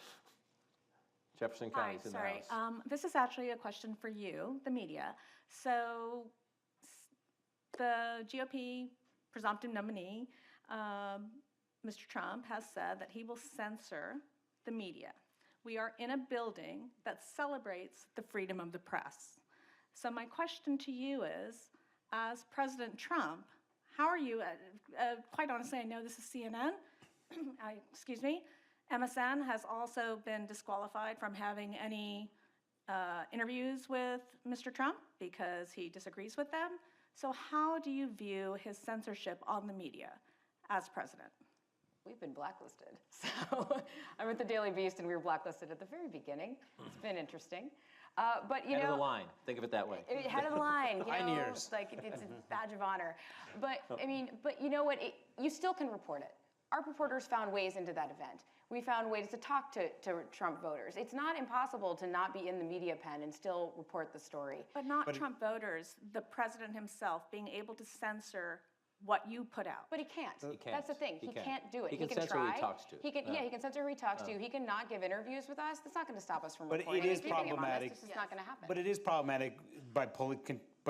Jefferson County's in the house. This is actually a question for you, the media. So the GOP presumptive nominee, Mr. Trump, has said that he will censor the media. We are in a building that celebrates the freedom of the press. So my question to you is, as President Trump, how are you, quite honestly, I know this is CNN, excuse me, MSN has also been disqualified from having any interviews with Mr. Trump because he disagrees with them. So how do you view his censorship on the media as president? We've been blacklisted. So I'm at the Daily Beast and we were blacklisted at the very beginning. It's been interesting. But Head of the line. Think of it that way. Head of the line. Pioneers. It's like it's a badge of honor. But I mean, but you know what? You still can report it. Our reporters found ways into that event. We found ways to talk to Trump voters. It's not impossible to not be in the media pen and still report the story. But not Trump voters, the president himself being able to censor what you put out. But he can't. He can't. That's the thing. He can't do it. He can censor try. who he talks to. He can, he can censor who he talks to. He can not give interviews with us. That's not going to stop us from But reporting. it is Keeping him honest, problematic. it's just not going to happen. But it is problematic by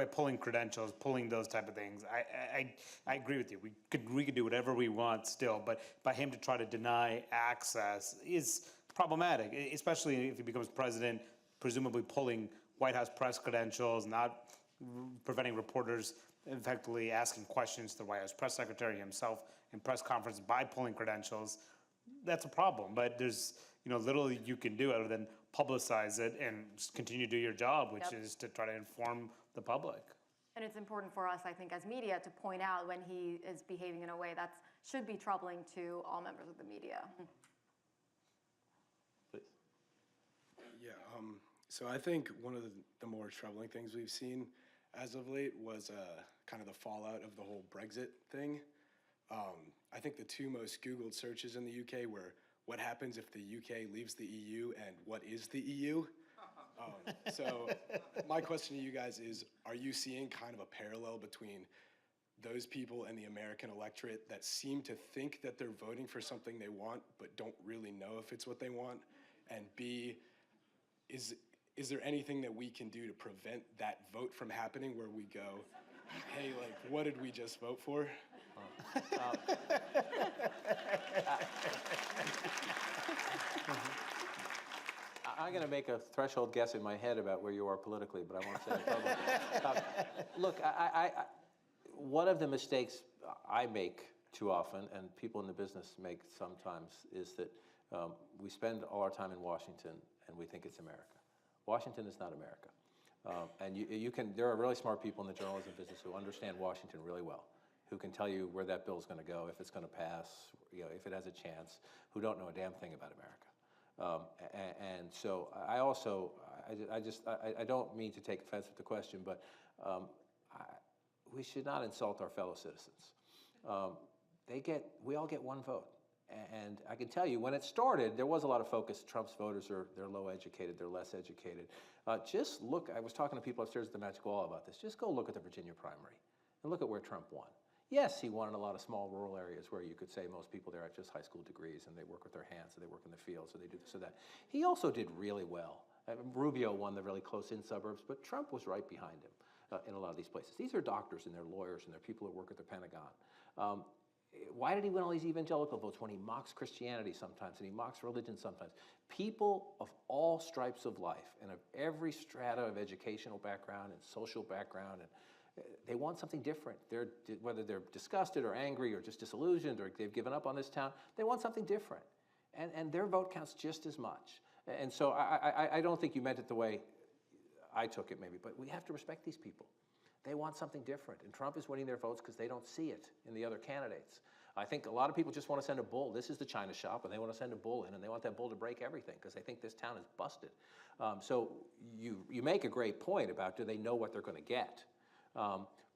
pulling credentials, pulling those type of things. I agree with you. We could do whatever we want still, but by him to try to deny access is problematic, especially if he becomes president, presumably pulling White House press credentials, not preventing reporters effectively asking questions to the White House press secretary himself in press conference by pulling credentials. That's a problem, but there's little you can do other than publicize it and continue to do your job, which is to try to inform the public. And it's important for us, I think, as media to point out when he is behaving in a way that should be troubling to all members of the media. Please. Yeah, so I think one of the more troubling things we've seen as of late was kind of the fallout of the whole Brexit thing. I think the two most Googled searches in the UK were what happens if the UK leaves the EU and what is the EU? So my question to you guys is, are you seeing kind of a parallel between those people and the American electorate that seem to think that they're voting for something they want but don't really know if it's what they want? And B, is there anything that we can do to prevent that vote from happening where we go, hey, like, what did we just vote for? I'm going to make a threshold guess in my head about where you are politically, but I won't say it publicly. Look, one of the mistakes I make too often, and people in the business make sometimes, is that we spend all our time in Washington and we think it's America. Washington is not America. And there are really smart people in the journalism business who understand Washington really well, who can tell you where that bill's going to go, if it's going to pass, if it has a chance, who don't know a damn thing about America. And so I also, I don't mean to take offense with the question, but we should not insult our fellow citizens. We all get one vote. And I can tell you, when it started, there was a lot of focus. Trump's voters they're low educated, they're less educated. Just look, I was talking to people upstairs at the Magic Wall about this. Just go look at the Virginia primary and look at where Trump won. Yes, he won in a lot of small rural areas where you could say most people there have just high school degrees and they work with their hands, and they work in the fields, so they do this or that. He also did really well. Rubio won the really close-in suburbs, but Trump was right behind him in a lot of these places. These are doctors and they're lawyers and they're people who work at the Pentagon. Why did he win all these evangelical votes when he mocks Christianity sometimes and he mocks religion sometimes? People of all stripes of life and of every strata of educational background and social background, and they want something different. Whether they're disgusted or angry or just disillusioned or they've given up on this town, they want something different. And their vote counts just as much. And so I don't think you meant it the way I took it maybe, but we have to respect these people. They want something different, and Trump is winning their votes because they don't see it in the other candidates. I think a lot of people just want to send a bull. This is the China shop, and they want to send a bull in, and they want that bull to break everything because they think this town is busted. So you make a great point about do they know what they're going to get.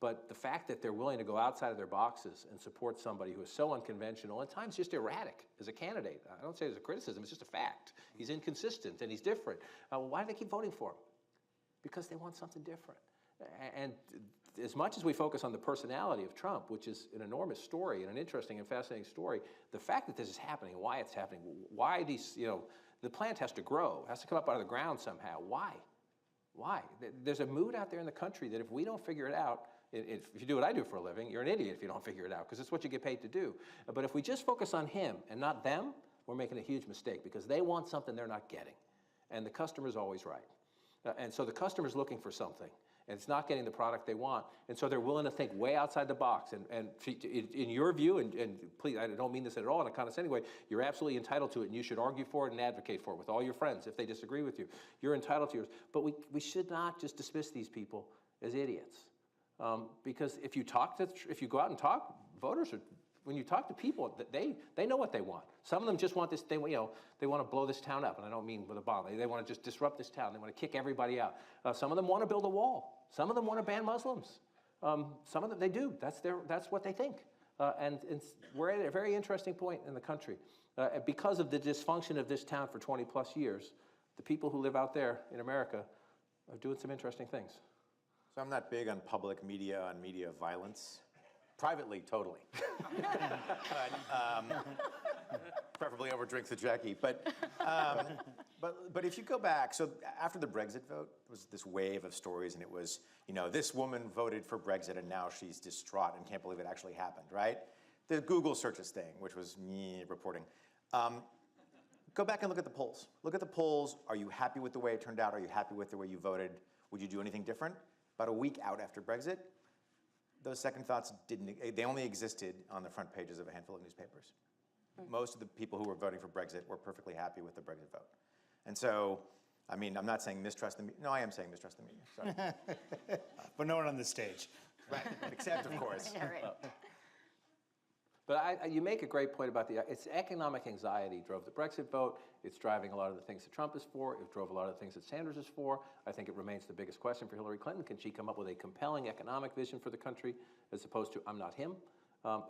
But the fact that they're willing to go outside of their boxes and support somebody who is so unconventional, at times just erratic as a candidate. I don't say it as a criticism, it's just a fact. He's inconsistent and he's different. Why do they keep voting for him? Because they want something different. And as much as we focus on the personality of Trump, which is an enormous story and an interesting and fascinating story, the fact that this is happening, why it's happening, why these, the plant has to grow, has to come up out of the ground somehow. Why? Why? There's a mood out there in the country that if we don't figure it out, if you do what I do for a living, you're an idiot if you don't figure it out, because it's what you get paid to do. But if we just focus on him and not them, we're making a huge mistake, because they want something they're not getting. And the customer's always right. And so the customer's looking for something, and it's not getting the product they want, and so they're willing to think way outside the box. And in your view, and please, I don't mean this at all in a condescending way, you're absolutely entitled to it, and you should argue for it and advocate for it with all your friends if they disagree with you. You're entitled to yours. But we should not just dismiss these people as idiots. Because if you go out and talk, voters are, when you talk to people, they know what they want. Some of them just want this, they want to blow this town up, and I don't mean with a bomb. They want to just disrupt this town. They want to kick everybody out. Some of them want to build a wall. Some of them want to ban Muslims. Some of them, they do. That's what they think. And we're at a very interesting point in the country. Because of the dysfunction of this town for 20 plus years, the people who live out there in America are doing some interesting things. So I'm not big on public media and media violence. Privately, totally. Preferably over drinks with Jackie. But if you go back, so after the Brexit vote, it was this wave of stories, and it was, this woman voted for Brexit, and now she's distraught and can't believe it actually happened, right? The Google searches thing, which was me reporting. Go back and look at the polls. Look at the polls. Are you happy with the way it turned out? Are you happy with the way you voted? Would you do anything different? About a week out after Brexit, those second thoughts they only existed on the front pages of a handful of newspapers. Most of the people who were voting for Brexit were perfectly happy with the Brexit vote. And so, I mean, I'm not saying mistrust the media. No, I am saying mistrust the media, sorry. But no one on the stage. Right, except, of course. Yeah, right. But you make a great point about it's economic anxiety drove the Brexit vote. It's driving a lot of the things that Trump is for. It drove a lot of the things that Sanders is for. I think it remains the biggest question for Hillary Clinton. Can she come up with a compelling economic vision for the country as opposed to I'm not him?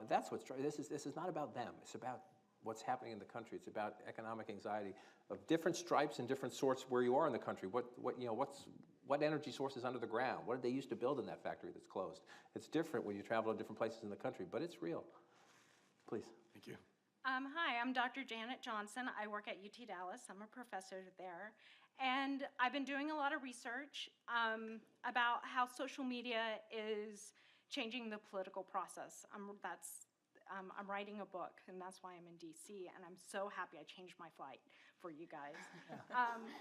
That's what's driving. This is not about them. It's about what's happening in the country. It's about economic anxiety of different stripes and different sorts where you are in the country. What energy sources under the ground? What did they used to build in that factory that's closed? It's different when you travel to different places in the country, but it's real. Please. Thank you. Hi, I'm Dr. Janet Johnson. I work at UT Dallas. I'm a professor there. And I've been doing a lot of research about how social media is changing the political process. I'm writing a book, and that's why I'm in DC, and I'm so happy I changed my flight for you guys.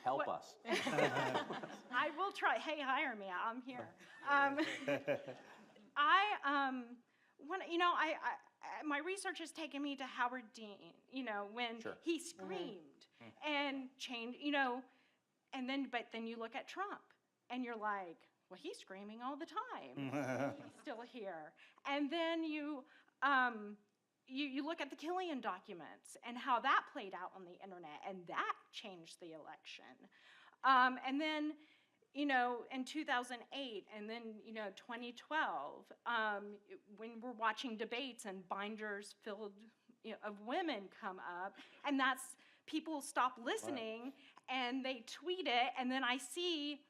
Help us. I will try. Hey, hire me. I'm here. My research has taken me to Howard Dean, when Sure. he screamed and changed, but then you look at Trump and you're like, well, he's screaming all the time. He's still here. And then you look at the Killian documents and how that played out on the internet, and that changed the election. And then, in 2008 and then, 2012, when we're watching debates and binders filled of women come up, and that's people stop listening and they tweet it, and then I see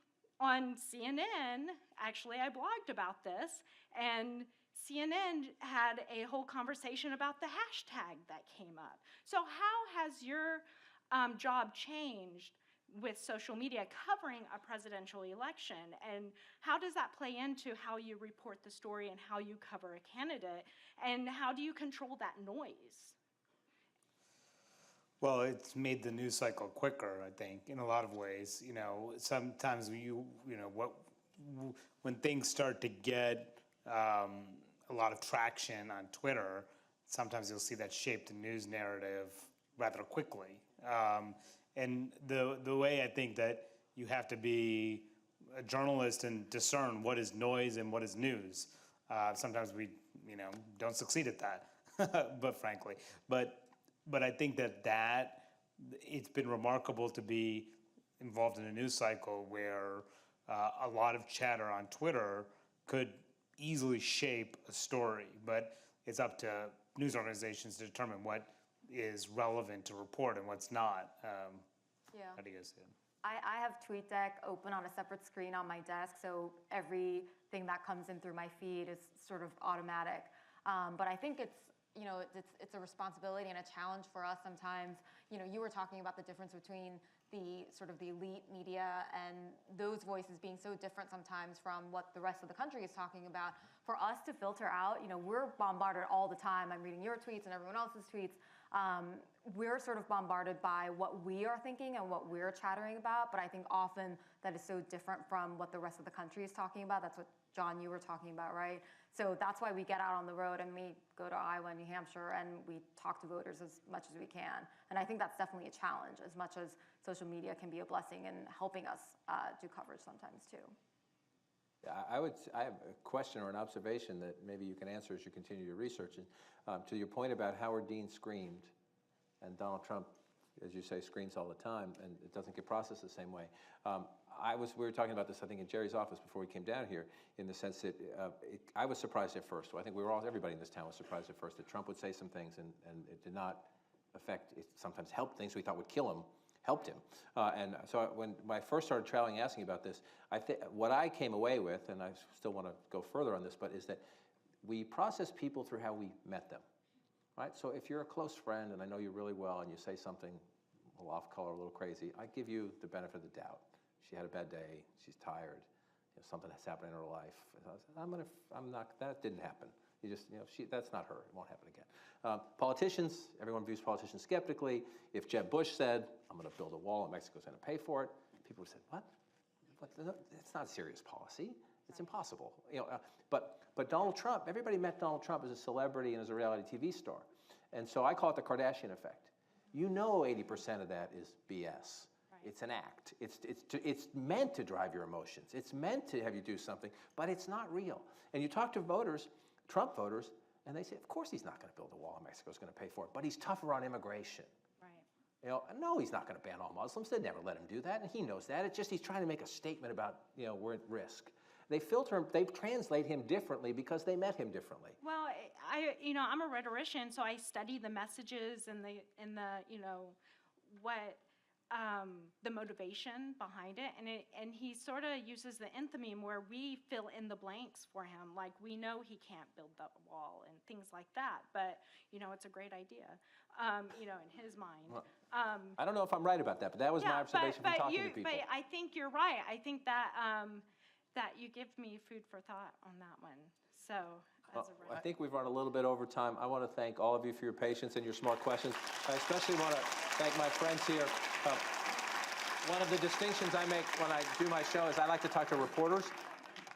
on CNN, actually I blogged about this, and CNN had a whole conversation about the hashtag that came up. So how has your job changed with social media covering a presidential election? And how does that play into how you report the story and how you cover a candidate? And how do you control that noise? Well, it's made the news cycle quicker, I think, in a lot of ways. You know, sometimes when things start to get a lot of traction on Twitter, sometimes you'll see that shape the news narrative rather quickly. And the way I think that you have to be a journalist and discern what is noise and what is news. Sometimes we, don't succeed at that, but frankly. But I think that it's been remarkable to be involved in a news cycle where a lot of chatter on Twitter could easily shape a story, but it's up to news organizations to determine what is relevant to report and what's not. How do you guys see it? I have TweetDeck open on a separate screen on my desk, so everything that comes in through my feed is sort of automatic. But I think it's a responsibility and a challenge for us sometimes. You were talking about the difference between the sort of the elite media and those voices being so different sometimes from what the rest of the country is talking about. For us to filter out, we're bombarded all the time. I'm reading your tweets and everyone else's tweets. We're sort of bombarded by what we are thinking and what we're chattering about, but I think often that is so different from what the rest of the country is talking about. That's what, John, you were talking about, right? So that's why we get out on the road and we go to Iowa and New Hampshire and we talk to voters as much as we can. And I think that's definitely a challenge, as much as social media can be a blessing in helping us do coverage sometimes too. Yeah, I have a question or an observation that maybe you can answer as you continue your research. And to your point about Howard Dean screamed, and Donald Trump, as you say, screams all the time, and it doesn't get processed the same way. We were talking about this, I think, in Jerry's office before we came down here, in the sense that I was surprised at first. Well, I think everybody in this town was surprised at first that Trump would say some things, and it did not affect, it sometimes helped things we thought would kill him, helped him. And so when I first started traveling asking about this, what I came away with, and I still want to go further on this, but is that we process people through how we met them, right? So if you're a close friend and I know you really well and you say something a little off color, a little crazy, I give you the benefit of the doubt. She had a bad day, she's tired, something has happened in her life. That didn't happen. You just, that's not her, it won't happen again. Politicians, everyone views politicians skeptically. If Jeb Bush said, I'm going to build a wall and Mexico's going to pay for it, people would say, what? It's not serious policy. It's impossible. But Donald Trump, everybody met Donald Trump as a celebrity and as a reality TV star. And so I call it the Kardashian effect. 80% of that is BS. Right. It's an act. It's meant to drive your emotions. It's meant to have you do something, but it's not real. And you talk to voters, Trump voters, and they say, of course he's not going to build a wall and Mexico's going to pay for it, but he's tougher on immigration. Right. No, he's not going to ban all Muslims. They'd never let him do that, and he knows that. It's just he's trying to make a statement about, we're at risk. They filter him, they translate him differently because they met him differently. Well, I'm a rhetorician, so I study the messages and the motivation behind it, and he sort of uses the enthymeme where we fill in the blanks for him, like we know he can't build that wall and things like that, but it's a great idea, in his mind. Well, I don't know if I'm right about that, but that was my observation from talking to people. But I think you're right. I think that that you give me food for thought on that one. So. I think we've run a little bit over time. I want to thank all of you for your patience and your smart questions. I especially want to thank my friends here. One of the distinctions I make when I do my show is I like to talk to reporters.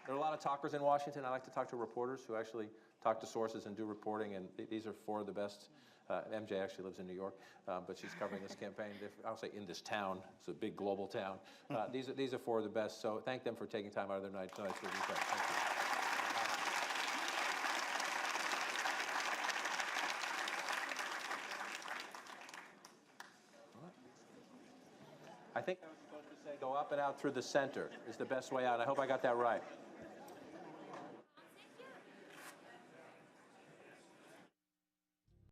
There are a lot of talkers in Washington. I like to talk to reporters who actually talk to sources and do reporting, and these are four of the best. MJ actually lives in New York, but she's covering this campaign. I'll say in this town. It's a big global town. These are four of the best, so thank them for taking time out of their night tonight for the weekend. Thank you. I think I was supposed to say go up and out through the center is the best way out. I hope I got that right.